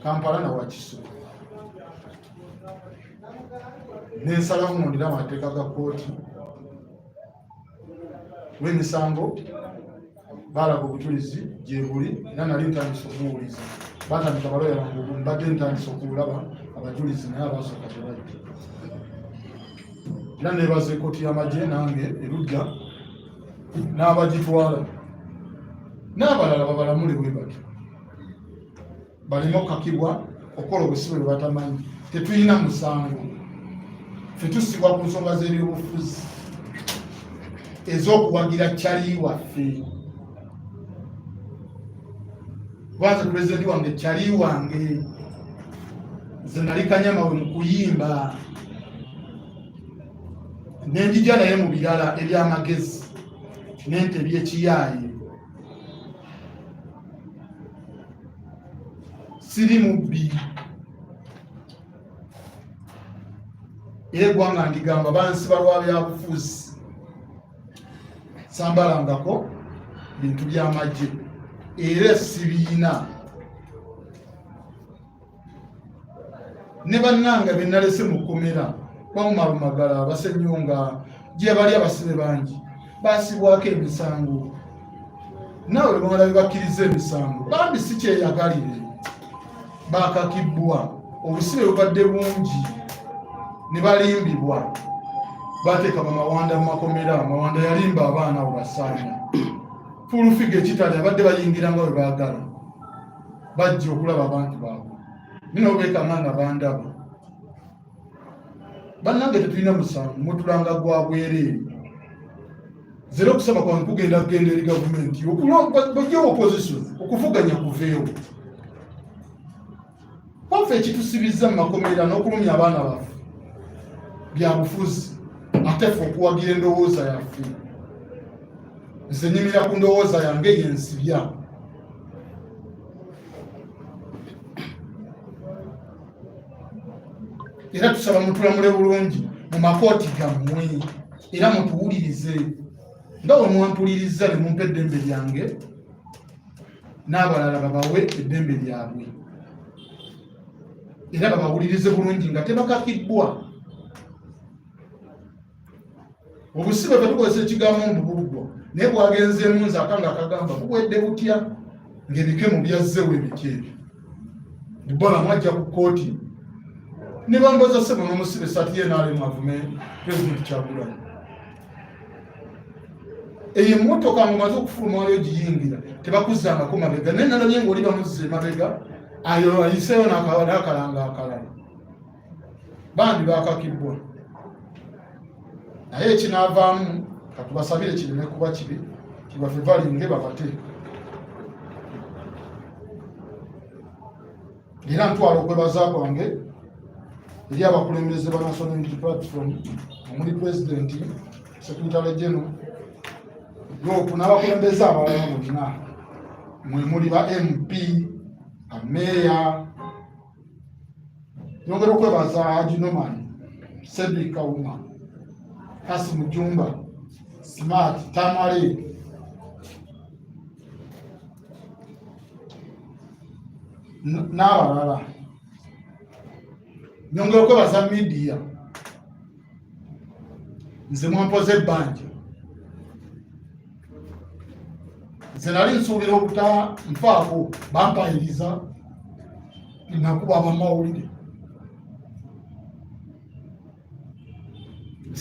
Kampala na Wakiso nensalamu ngondera amateeka ga kooti w'emisango baalaga obujulizi gye buli era nali ntandisa okuwuliza batandika baloya bangu mbadde ntandisa okulaba abajulizi naye abasooka tebajja era nebaza ekooti y'amagye nange erudda n'abagitwala n'abalala babalamule bwe batyo balina okukakibwa okukola obusibe bwe batamanyi tetulina musango ffe tusibwa ku nsonga z'ebyobufuzi ez'okuwagira kyali waffe Kwanza president wange kyali wange nze nali kanyama we mu kuyimba nenjija naye mu birala ebyamagezi n'ente by'ekiyaaye siri mubbi era eggwanga ndigamba bansiba lwa byabufuzi sambalangako bintu by'amagye era sibiina ne bannanga be nalese mu kkomera bamumalumagala abasenyonga gye bali abasibe bangi basibwako emisango nawe bamala bebakkiriza emisango bambi si kyeyagalire bakakibbwa obusibe bubadde bungi ne balimbibwa bateeka bamawanda mu makomera amawanda yalimba abaana abo basaanya fulufiga ekitali abadde bayingira nga bwe baagala bajja okulaba abantu baabwe nina obeekanga nga bandaba bannange tetulina musango mutulanga gwa bwereere zero okusaba kwange kugenda kugenda eri gavumenti bajjawo opposition okuvuganya kuveewo waffe ekitusibiza mu makomera n'okulumya abaana baffe byabufuzi ate ffe okuwagira endowooza yaffe nze nyimira ku ndowooza yange yensibya era tusaba mutulamule bulungi mu makooti gammwe era mutuwulirize nga bwe mwampuliriza ne mumpa eddembe lyange n'abalala babawe eddembe lyabwe era babawulirize bulungi nga tebakakibbwa obusibe tetukozesa ekigambo mbubulugwa naye bwagenzeemu nze akanga akagamba bubwedde butya ng'ebikemu byazzewo ebiki ebyo bubola mwajja ku kooti ne bamboza sebo n'omusibe sati ye n'alemu avume pulezidenti Kyagulanyi eyo emmotoka ng'omaze okufuluma wali ogiyingira tebakuzangako mabega naye nalabye ng'oli bamuzza emabega ayo ayiseeyo n'akalanga akalala bandi bakakibbwa naye ekinaavaamu katubasabire kireme kuba kibi kibaffe balinge babateeka era ntwala okwebaza kwange eri abakulembeze ba National Unity Platform omuli pulezidenti sekretary general yoku n'abakulembeze abalala bonna mwe muli ba MP ameya yongera okwebaza Haji Noman Cedric Kauma Kasi Mujumba Smart Tamale n'abalala nyongera okwebaza media nze mwampoze ebbanja nze nali nsuubira okuta nfaako bampayiriza nakuba abamawulire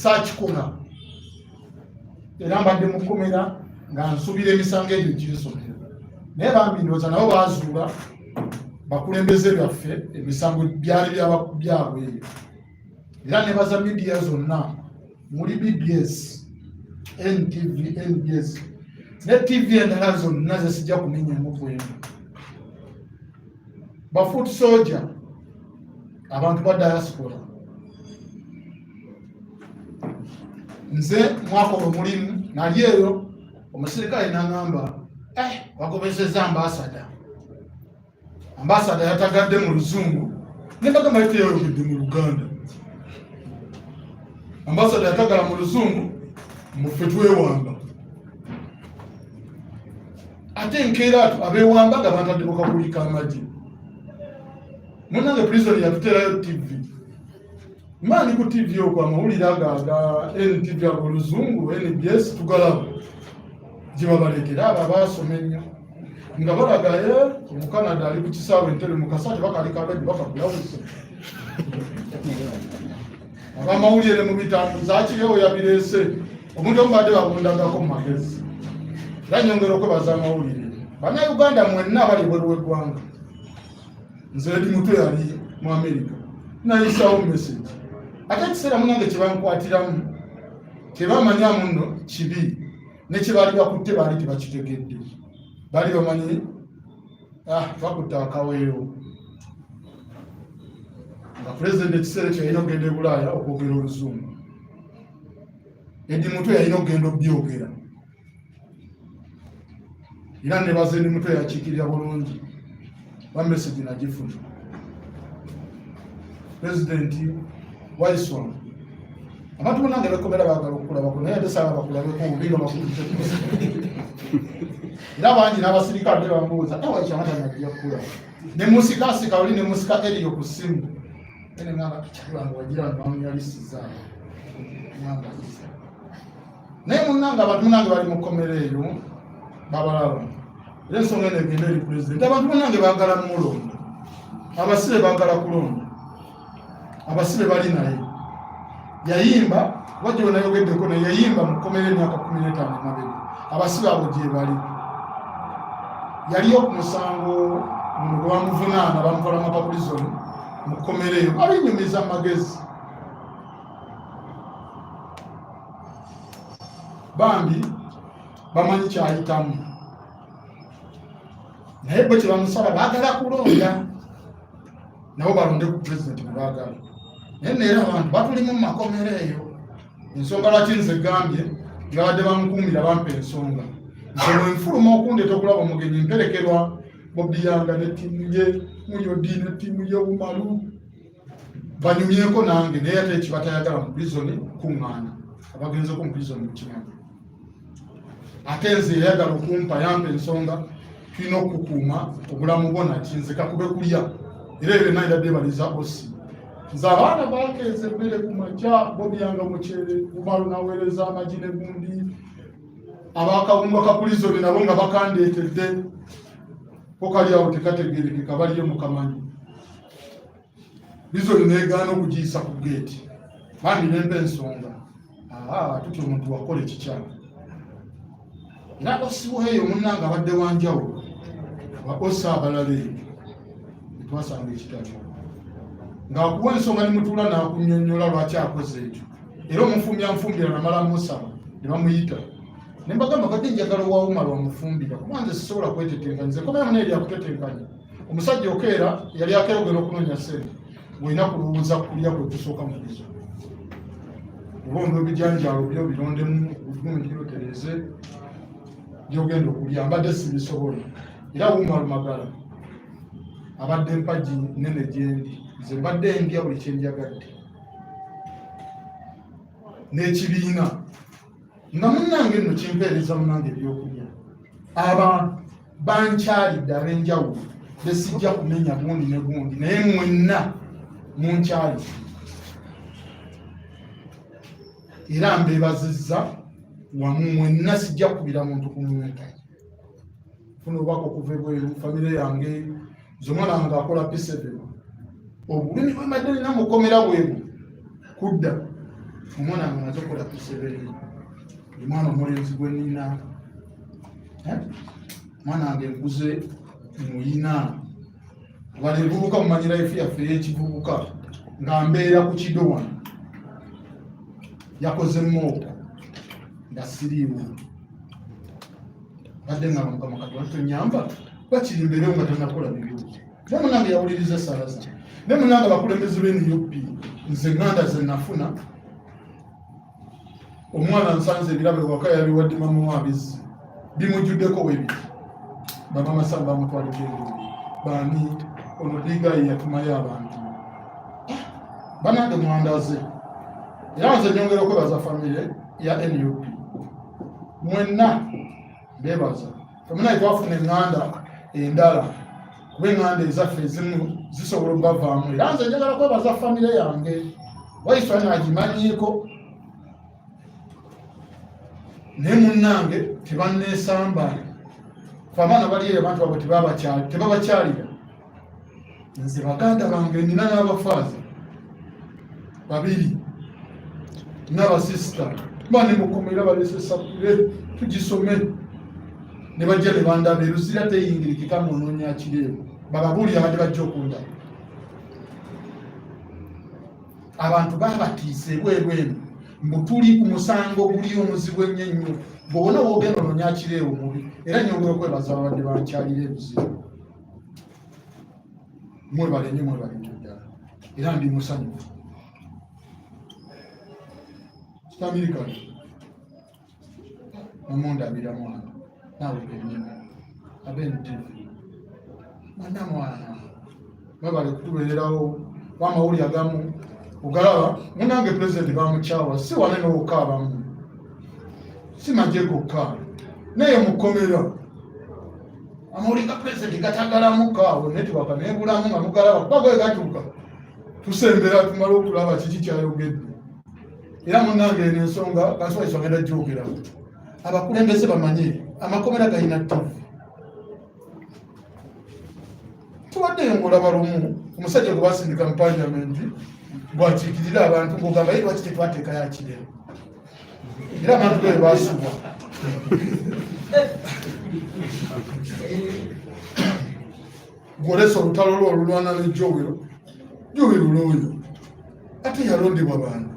saakikola era mbadde mu kkomera nga nsuubira emisango egyo ginsomera naye bambi ndowooza nabo baazuula bakulembeze byaffe emisango byali byabwe ebyo era nebaza media zonna muli BBS NTV NBS ne TV endala zonna zesijja kumenyamu kwena bafoot soldier abantu ba diaspora nze mwakola omulimu nali eyo omusirikale n'angamba wagobeseza ambasada yatagadde mu luzungu nebagamba yiteyayogedde mu Luganda ambasada yatagala mu luzungu muffe twewamba ate nkeera abewamba nga bantadde bakakulika amagye munange prison yatuterayo TV mani ku TV okwo amawulire aga NTV ag'oluzungu NBS tugalaba gye babalekera abo abaasoma ennyo nga balagaye mu Canada ali ku kisaawe entere mu kasate bakalikabadi bakakulawusa abamawulire mu bitambuza Achileo yabireese omuntu omubadde babundagako mu magezi era nyongera okwebaza amawulire bannayuganda mwenna abali bweru w'eggwanga nze edi mutwe yali mu America nayisawo message ate ekiseera munange kyebankwatiramu kyebamanyamu nno kibi ne kyebaali bakutte baali tebakitegedde baali bamanyi bakutta akaweero nga pulezidenti ekiseera ekyo yalina okugenda e Bulaaya okwogera Oluzungu. Eddi Mutwe yalina okugenda obyogera era nebaza Eddi Mutwe yakiikirira bulungi bamesegi nagifuna. Pulezidenti Waiswa abantu bonna nga bekomera baagala okulabako naye ate saaba bakulabeko obubi nga bakulite era bangi n'abasirikale be bamubuuza tawakyamatanajja kula ne musikaasika oli ne musika eriyo ku ssimu ene ngamba kyalwange wagira nbamuyalisiza ngamba naye munnanga abantu munnange bali mu kkomera eyo babalaba era ensonga eno egenda eri pulezidenti. Abantu munnange baagala mulonda, abasibe baagala kulonda, abasibe bali naye yayimba wajjo nayogeddeko naye yayimba mu kkomera emyaka 15 emabega. Abasibe abo gye bali yaliyo ku musango guno gwe bamuvunaana bamukola mapapulizoni mu kkomera eyo babinyumiza magezi bambi bamanyi kyayitamu naye bwe kyebamusaba baagala kulonda nabo balonde ku pulezidenti bwe baagala. Naye neera abantu batulimu mu makomera eyo. Ensonga lwaki nze gambye nga badde bamukuumira bampa ensonga nze mwenfuluma okundeeta okulaba omugenyi mperekerwa Bobiyanga ne ttiimu ye Muyodi ne ttiimu ye Bumalu banyumyeko nange naye ate ekibatayagala mu prizoni kuŋŋaana abagenzeko mu prizoni mukimanyi. Ate nze yayagala okumpa yampa ensonga tulina okukuuma obulamu bwo naki nze kakube kulya era ebyo nayidadde baliza osi nze abaana bakeeza emmere ku makya Bobiyanga mukyere Bumalu naweereza amagi ne gundi abakabumba ka prizoni nabo nga bakandeetedde ko kali awo tekategerekeka baliyo mukamanyi. Prizoni neegaana okugiyisa ku geeti bandi nempa ensonga tutyo omuntu wakola ekikyamu era osiweeyo munnanga abadde wanjawulo osa abalala eyo netwasanga ekitabo ng'akuwa ensonga nemutuula n'akunnyonnyola lwaki akoze ekyo era omufumbyamfumbira namala musaba ne bamuyita ne mbagamba kadde njagala owawumala wamufumbira kuba nze sisobola kwetetenka nze komera muna eri akutetenkanya omusajja okeera yali akeerogera okunoonya ssente bw'olina kulowooza kulya kwe kusooka mu bizo obomba ebijanjaalo byo birondemu bulungi byotereze byogenda okulya mbadde sibisobola era Wumalu Magala abadde mpagi nene gyendi nze mbadde ndya buli kyenjagadde n'ekibiina nga munnange nno kimpeereza munnange ebyokulya abantu bankyalidde ab'enjawulo besijja kumenya gundi ne gundi naye mwenna munkyali era mbeebazizza wamu mwenna sijja kubira muntu ku muntu. Funa obubaka okuva ebweru famire yange nze omwana wange akola P7 obulumi bwemadde nina mukomera bweru kudda omwana wange naze okola P7 omwana omulenzi gwe nina omwana wange nkuze muyina bali ebivubuka mumanyira efu yaffe y'ekivubuka nga mbeera ku kido wano yakoze mooko nga siriiwo badde nga Mukama Katonda tonyamba bakiri mbeerewo nga tanakola bibuuzo ne munange yawuliriza esaala zange ne munange abakulembeze b'NUP nze nganda ze nafuna omwana nsanze ebirabe waka yabiwadde mama wabizzi bimujjuddeko webiri bamama samba bamutwalidde enguuli bani ono digayi yatumayo abantu banange mwandaze era nze nyongera okwebaza famire ya NUP mwenna bebaza femunaye twafuna eŋŋanda endala kuba eŋŋanda ezaffe ezimu zisobola okubavaamu era nze njagala kwebaza famire yange Waiswa nagimanyiiko naye munnange tebanneesamba fe abaana baliyo abantu abo tebabakyalira nze baganda bange nina n'abafaaza babiri n'abasisita bane mukomera balese sapule tugisome ne bajja ne bandaba eruzira teyingirikika munoonya Achileo bababuulira badde bajja okunda abantu babatiise bwebwenu mbutuli ku musango guli omuzibu ennyo ennyo bw'obona woogenda onoonya Achileo mubi era nyongera okwebaza babadde bankyalira ebizibu mwebale nnyo ddala era ndi musanyufu. Kitamirikan namundabira mwana naawe kennyini ab'endivi mwana mwana mwebale kutubeererawo wamawuli agamu ogalaba munange pulezidenti bamukyawa si wane n'okukaabamu si magye gokka naye mukomera amawuli ga pulezidenti gatagalamu kaawe netiwaka nebulamu nga mugalaba kuba gwe gatuuka tusembera tumala okulaba kiki kyayogedde era munange eno ensonga kansonga esogenda gyogerawo abakulembeze bamanye amakomera galina ttivi tuwaddeyo ng'olaba lumu omusajja gwe basindika mu paliamenti bwakiikirira abantu ng'ogamba ye lwaki tetwateekayo Achileo era abantu be basubwa gwolesa olutalo lwo olulwana n'ejjowero jowero lwoyo ate yalondebwa bantu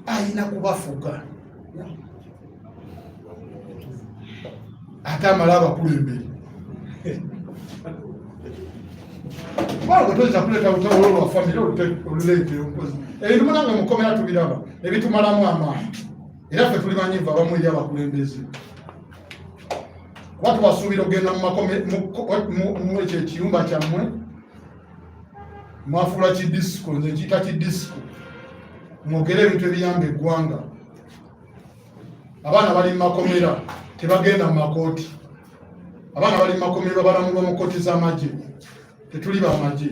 ayina kubafuga ate amala abakulembere Wao toza kuleta utawala wa familia oluleete okozi. Ebintu munange mukomera tubiraba. Ebitumalamu amaanyi. Era ffe tulimanyiva abamu eri abakulembeze. Watu basuubira ogenda mu ekyo ekiyumba kyammwe mwafuula kidisiko, nze nkiyita kidisiko. Mwogere ebintu ebiyamba eggwanga. Abaana bali mu makomera tebagenda mu makooti. Abaana bali mu makomera balamulwa mu kooti z'amagye. Tetuli bamagye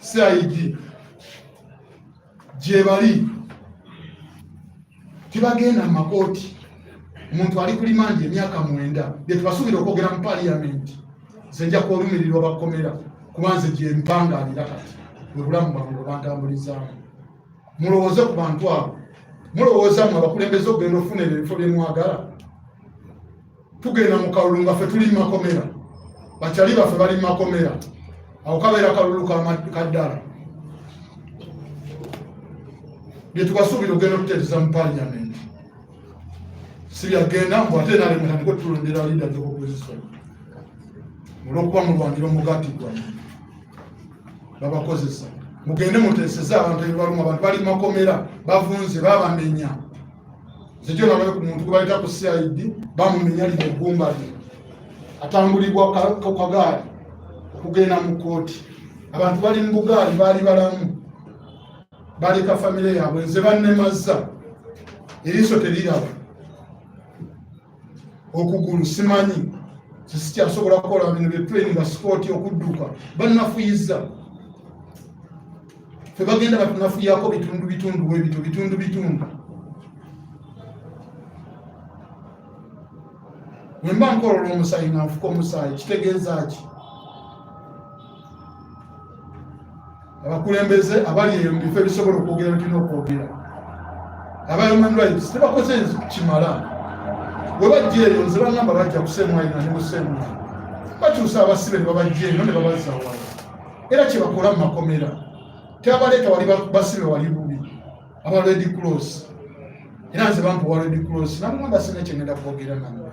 CID gye bali tebagenda mu makooti. Omuntu ali ku limandi emyaka 9 bye tubasuubira okwogera mu paliamenti nze nja kwolumirirwa bakomera kuba nze gye mpangaalira kati bwe bulamu bwange bwe bantambulizaamu. Mulowooze ku bantu abo, mulowooza mu abakulembeze okugenda ofuna ebifo bye mwagala. Tugenda mu kalulu nga ffe tuli mu makomera, bakyali baffe bali mu makomera. Awo kabeera kalulu kaddala bye tubasuubira ogenda okutereeza mu paliamenti si byagenda mbu ate nalemutandika otulondera leader of opposition olw'okuba mulwanira omugati gwammwe babakozesa. Mugende muteeseze abantu ebibaluma, abantu bali mu makomera bavunze babamenya. Zekyo nabayo ku muntu gwe bayita ku CID bamumenya lino eggumba lye atambulibwa ku kagaali okugenda mu kooti. Abantu bali mu bugaali baali balamu baleka famire yaabwe, nze bannemazza eriiso teriraba okugulu simanyi sikyasobola kukola bino bye training sport okudduka bannafuyizza ffe bagenda batunafuyako bitundu bwebito bitundu. Bwe mba nkolola omusaayi nga nfuka omusaayi kitegeeza ki? Abakulembeze abali eyo mu bifo ebisobola okwogera tulina okwogera. Aba human rights tebakoze kimala. Bwe bajja eyo nze bangamba bajja kusemwalina ne musemwalina bakyusa abasibe ne babajja eno ne babazza wala. Era kye bakola mu makomera tebabaleeta wali basibe wali bubi aba Red Cross. Era nze bampuwa Red Cross namugamba sina kye ngenda kwogera nammwe.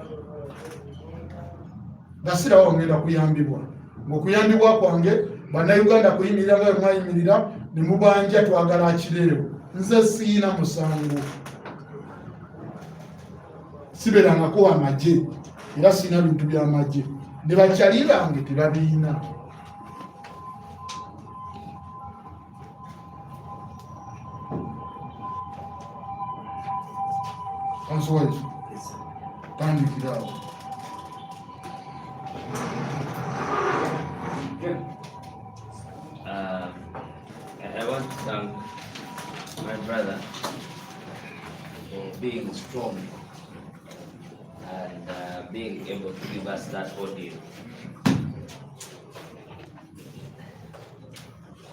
Basirawo ngenda kuyambibwa. Ng'okuyambibwa kwange bannayuganda kuyimirira nga mwayimirira ne mubanja twagala Achileo. Nze siina musango. Siberangako amagye era siina bintu by'amagye. Ne bakyali bange tebabiina. Answers. Tandikirawo. I want to thank my brother for being strong and being able to give us that ordeal.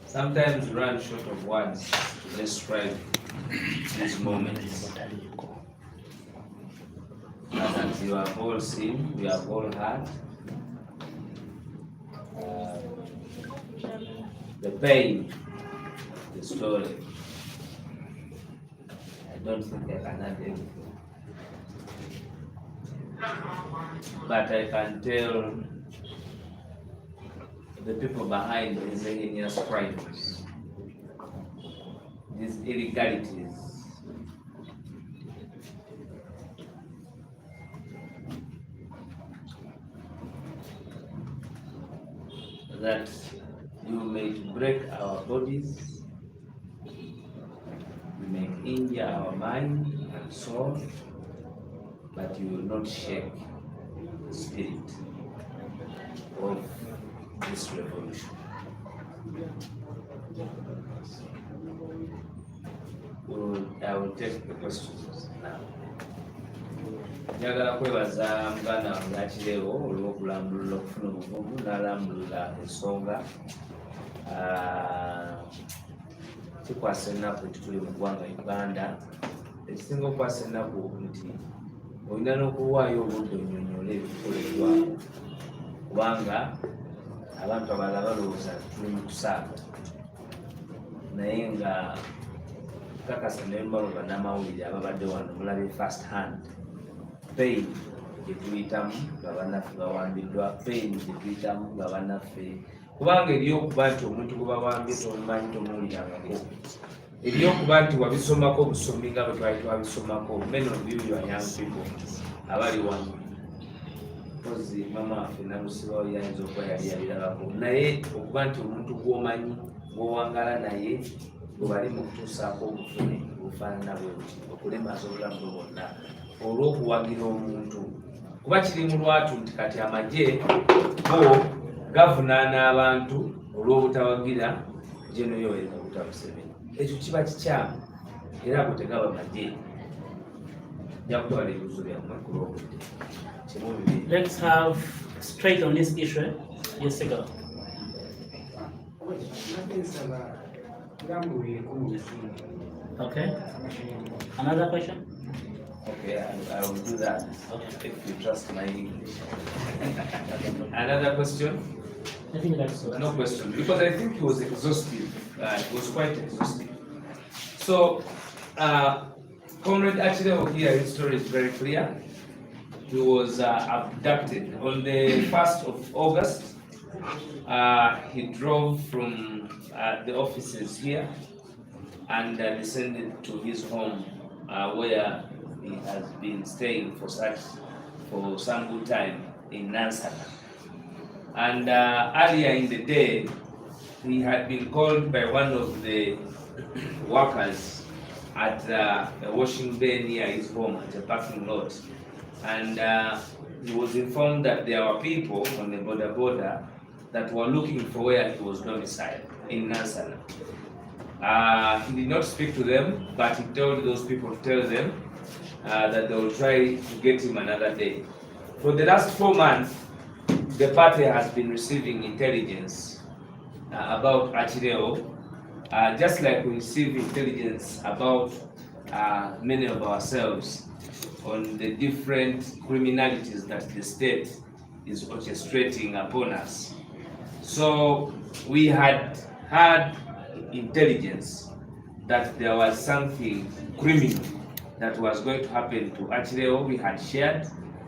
Sometimes we run short of words to describe these moments. As you have all seen, we have all heard. The pain, the story. I don't think I can add anything. But I can tell the people behind these heinous crimes, these illegalities. That you may break our bodies, you may injure our mind and soul, but you will not shake the spirit of this revolution. I will take the questions now. Njagala kwebaza muganda wange Achileo olw'okulambulula okufuna obuvumu n'alambulula ensonga kikwasa ennaku tituli mu ggwanga Uganda. Ekisinga okwasa ennaku nti olina n'okuwaayo obudde onnyonnyole ebikoleddwa, kubanga abantu abalala balowooza tuli mu kusaaga, naye nga kakasa ne mbalo bannamawulire ababadde wano mulabye first hand pain gye tuyitamu nga bannaffe bawambiddwa, pain gye tuyitamu nga bannaffe, kubanga eryokuba nti omuntu gwe bawambye tomumanyi tomuwulirangako, eryokuba nti wabisomako obusomi nga bwe twali twabisomako, many of you are young people abali wano, mpozi mama waffe namusibawo yayinza okuba yali yabirabako, naye okuba nti omuntu gw'omanyi gw'owangala naye bwe bali mu kutuusaako obufune bufaanana bwe buti okulemaza obulamu bwe bwonna olw'okuwagira omuntu, kuba kiri mu lwatu nti kati amagye bo gavunaana abantu olw'obutawagira General Yoweri Kaguta Museveni. Ekyo kiba kikyamu era ago tegaba magye. Nja kutwala ebibuzo byammwe ku lw'obudde. Let's have straight on this issue. Yes, sir. Okay. Another question? Okay, I will do that. Okay. If you trust my English. Another question? I think that's so. No question, because I think it was exhaustive. It was quite exhaustive. So, Comrade Achileo here, his story is very clear. He was abducted on the 1st of August. He drove from the offices here and descended to his home where he has been staying for some good time in Nansana. And earlier in the day, he had been called by one of the workers at a washing bay near his home at a parking lot. And he was informed that there were people on the border that were looking for where he was domiciled in Nansana. He did not speak to them, but he told those people to tell them that they will try to get him another day. For the last 4 months, the party has been receiving intelligence about Achileo, just like we receive intelligence about many of ourselves on the different criminalities that the state is orchestrating upon us. So we had had intelligence that there was something criminal that was going to happen to Achileo. We had shared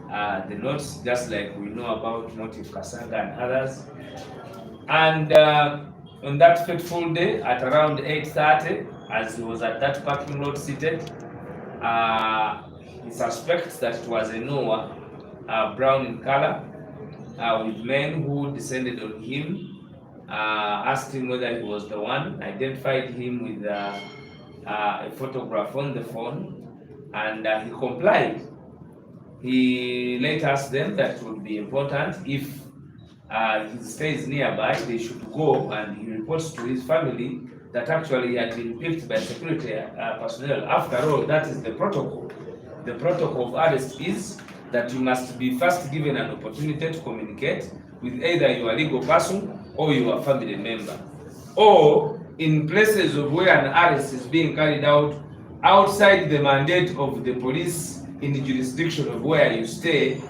the notes, just like we know about Motive Kasanga and others. And on that fateful day, at around 8:30, as he was at that parking lot seated, he suspects that it was a Noah, brown in color, with men who descended on him, asked him whether he was the one, identified him with a photograph on the phone, and he complied. He later asked them that it would be important if he stays nearby, they should go, and he reports to his family that actually he had been picked by security personnel. After all, that is the protocol. The protocol of arrest is that you must be first given an opportunity to communicate with either your legal person or your family member. Or in places of where an arrest is being carried out outside the mandate of the police in the jurisdiction of where you stay,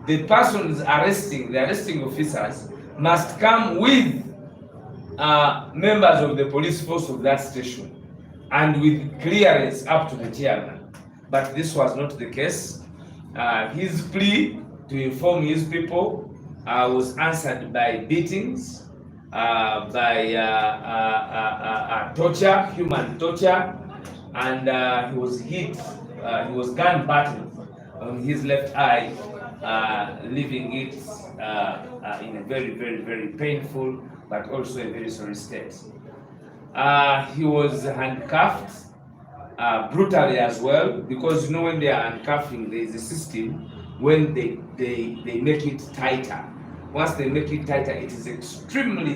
the persons arresting, the arresting officers, must come with members of the police force of that station and with clearance up to the chairman. But this was not the case. His plea to inform his people was answered by beatings, by torture, human torture, and he was hit. He was gun battered on his left eye, leaving it in a very, very, very painful but also a very sorry state. He was handcuffed brutally as well, because you know when they are handcuffing, there is a system when they make it tighter. Once they make it tighter, it is extremely,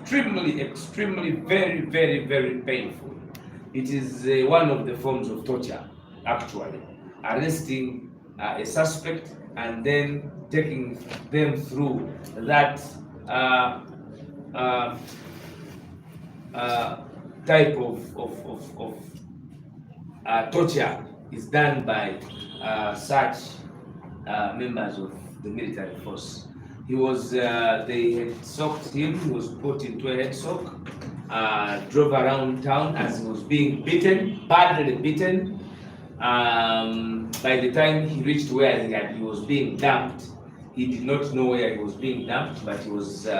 very, very, very painful. It is one of the forms of torture, actually. Arresting a suspect and then taking them through that type of torture is done by such members of the military force. He was, they had socked him, he was put into a head sock, drove around town as he was being beaten, badly beaten. By the time he reached where he was being dumped, he did not know where he was being dumped, but he was, they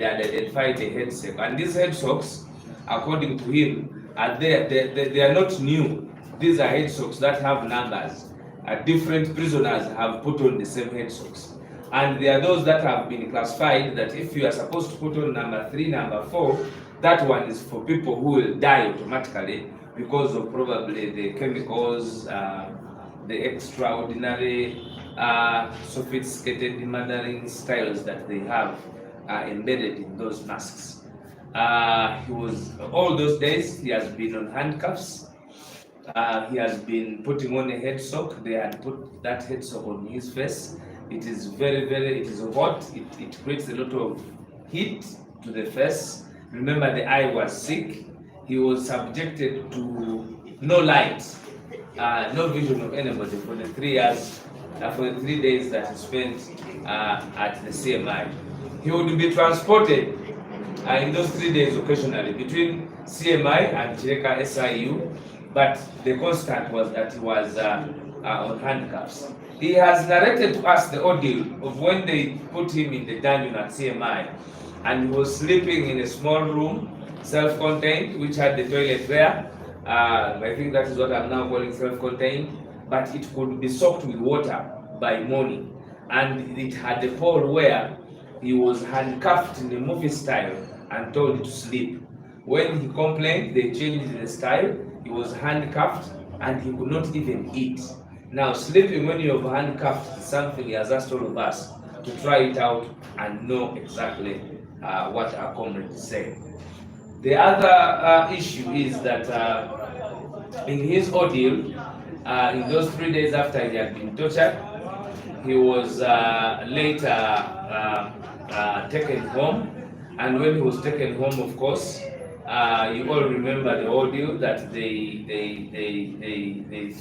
had identified the head sock. And these head socks, according to him, they are not new. These are head socks that have numbers. Different prisoners have put on the same head socks. And there are those that have been classified that if you are supposed to put on number 3, number 4, that one is for people who will die automatically because of probably the chemicals, the extraordinary sophisticated murdering styles that they have embedded in those masks. He was, all those days, he has been on handcuffs. He has been putting on a head sock. They had put that head sock on his face. It is very, very, it is hot. It creates a lot of heat to the face. Remember, the eye was sick. He was subjected to no light, no vision of anybody for the 3 years, for the 3 days that he spent at the CMI. He would be transported in those 3 days occasionally between CMI and Chireka SIU, but the constant was that he was on handcuffs. He has narrated to us the ordeal of when they put him in the dungeon at CMI, and he was sleeping in a small room, self-contained, which had the toilet there. I think that is what I'm now calling self-contained, but it could be soaked with water by morning. And it had a pole where he was handcuffed in the movie style and told to sleep. When he complained, they changed the style. He was handcuffed and he could not even eat. Now, sleeping when you're handcuffed is something he has asked all of us to try it out and know exactly what our comrades say. The other issue is that in his ordeal, in those 3 days after he had been tortured, he was later taken home. And when he was taken home, of course, you all remember the ordeal that they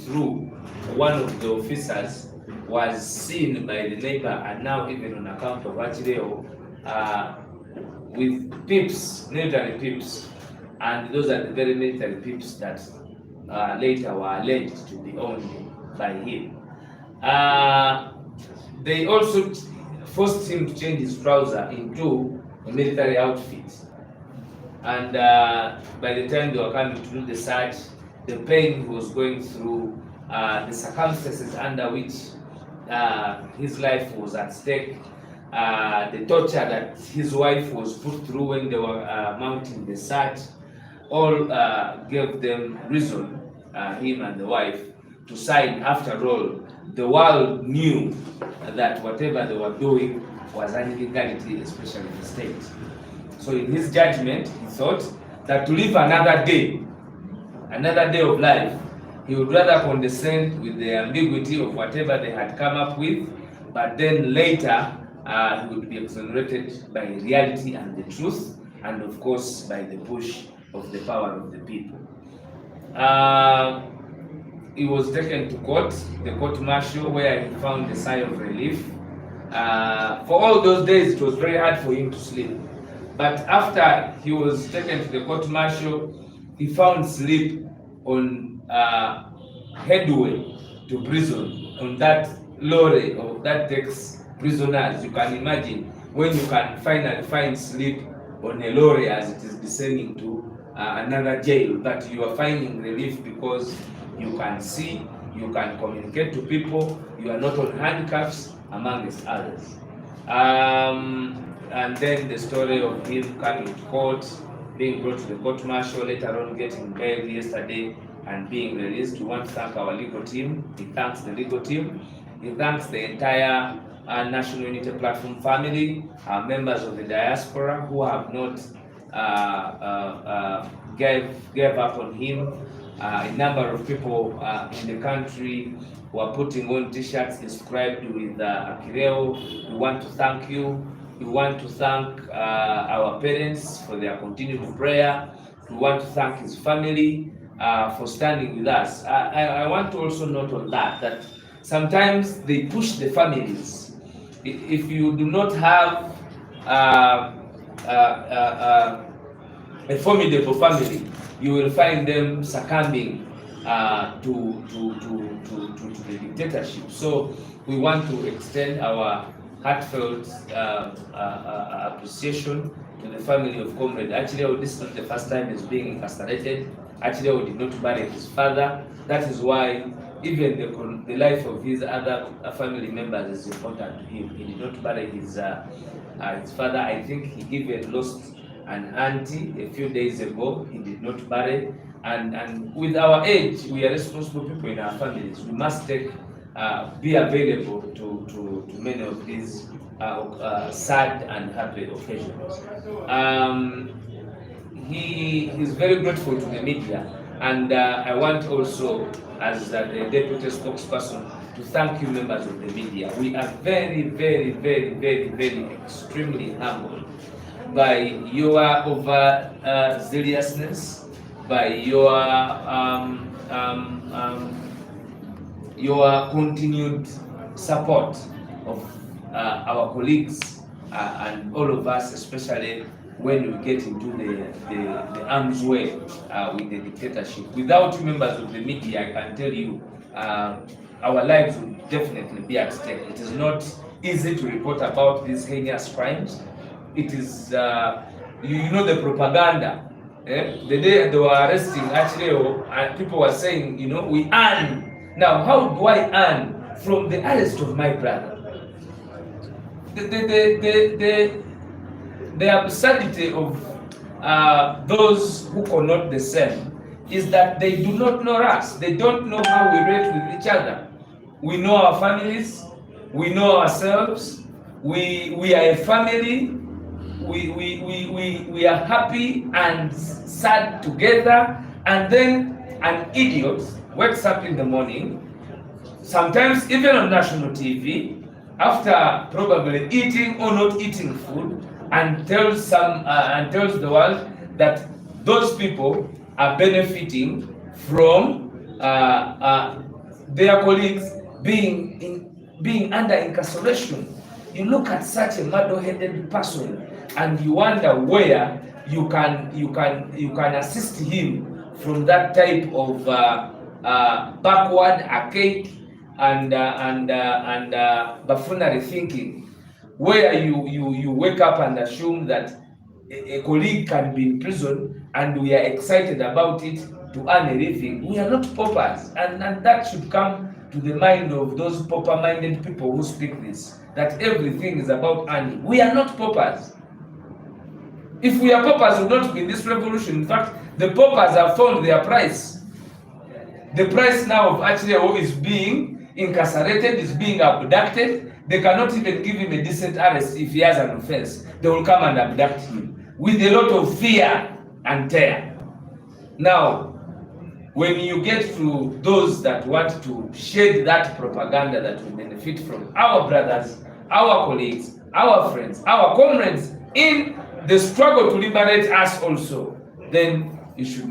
threw. One of the officers was seen by the neighbor, and now even on account of Achileo, with pips, military pips, and those are the very military pips that later were alleged to be owned by him. They also forced him to change his trouser into a military outfit. And by the time they were coming to do the search, the pain he was going through, the circumstances under which his life was at stake, the torture that his wife was put through when they were mounting the search, all gave them reason, him and the wife, to sign. After all, the world knew that whatever they were doing was an illegality, especially in the state. So in his judgment, he thought that to live another day of life, he would rather condescend with the ambiguity of whatever they had come up with, but then later he would be exonerated by reality and the truth, and of course by the push of the power of the people. He was taken to court, the court-martial, where he found a sigh of relief. For all those days, it was very hard for him to sleep. But after he was taken to the court-martial, he found sleep on headway to prison, on that lorry that takes prisoners. You can imagine when you can finally find sleep on a lorry as it is descending to another jail, but you are finding relief because you can see, you can communicate to people, you are not on handcuffs, amongst others. And then the story of him coming to court, being brought to the court martial, later on getting bail yesterday and being released. We want to thank our legal team. He thanks the legal team. He thanks the entire National Unity Platform family, members of the diaspora who have not gave up on him. A number of people in the country who are putting on t-shirts inscribed with Achileo. We want to thank you. We want to thank our parents for their continued prayer. We want to thank his family for standing with us. I want to also note on that sometimes they push the families. If you do not have a formidable family, you will find them succumbing to the dictatorship. So we want to extend our heartfelt appreciation to the family of Comrade Achileo. This is not the first time he's being incarcerated. Achileo did not bury his father. That is why even the life of his other family members is important to him. He did not bury his father. I think he even lost an auntie a few days ago. He did not bury. And with our age, we are responsible people in our families. We must be available to many of these sad and happy occasions. He is very grateful to the media, and I want also, as the deputy spokesperson, to thank you, members of the media. We are very, very, very, very, very extremely humbled by your zealousness, by your continued support of our colleagues and all of us, especially when we get into the arms way with the dictatorship. Without members of the media, I can tell you, our lives would definitely be at stake. It is not easy to report about these heinous crimes. It is, you know, the propaganda. The day they were arresting Achileo, people were saying, you know, we earn. Now, how do I earn from the arrest of my brother? The absurdity of those who connote the same is that they do not know us. They don't know how we relate with each other. We know our families. We know ourselves. We are a family. We are happy and sad together. And then an idiot wakes up in the morning, sometimes even on national TV, after probably eating or not eating food, and tells the world that those people are benefiting from their colleagues being under incarceration. You look at such a muddle-headed person, and you wonder where you can assist him from that type of backward, archaic, and buffoonery thinking, where you wake up and assume that a colleague can be in prison and we are excited about it to earn a living. We are not paupers, and that should come to the mind of those pauper-minded people who speak this, that everything is about earning. We are not paupers. If we are paupers, we would not be in this revolution. In fact, the paupers have found their price. The price now of Achileo is being incarcerated, is being abducted. They cannot even give him a decent arrest if he has an offense. They will come and abduct him with a lot of fear and terror. Now, when you get to those that want to shed that propaganda that will benefit from our brothers, our colleagues, our friends, our comrades in the struggle to liberate us also, then you should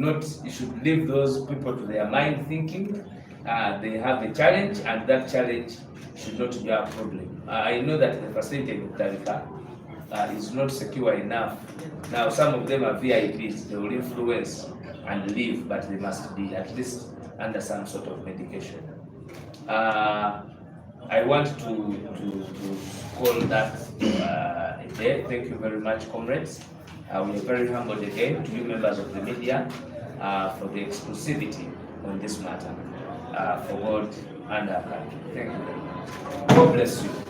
leave those people to their mind thinking. They have a challenge, and that challenge should not be a problem. I know that the facility in Tarika is not secure enough. Now, some of them are VIPs, they will influence and leave, but they must be at least under some sort of medication. I want to call that a day. Thank you very much, comrades. We are very humbled again to you members of the media for the exclusivity on this matter for God and our country. Thank you very much. God bless you.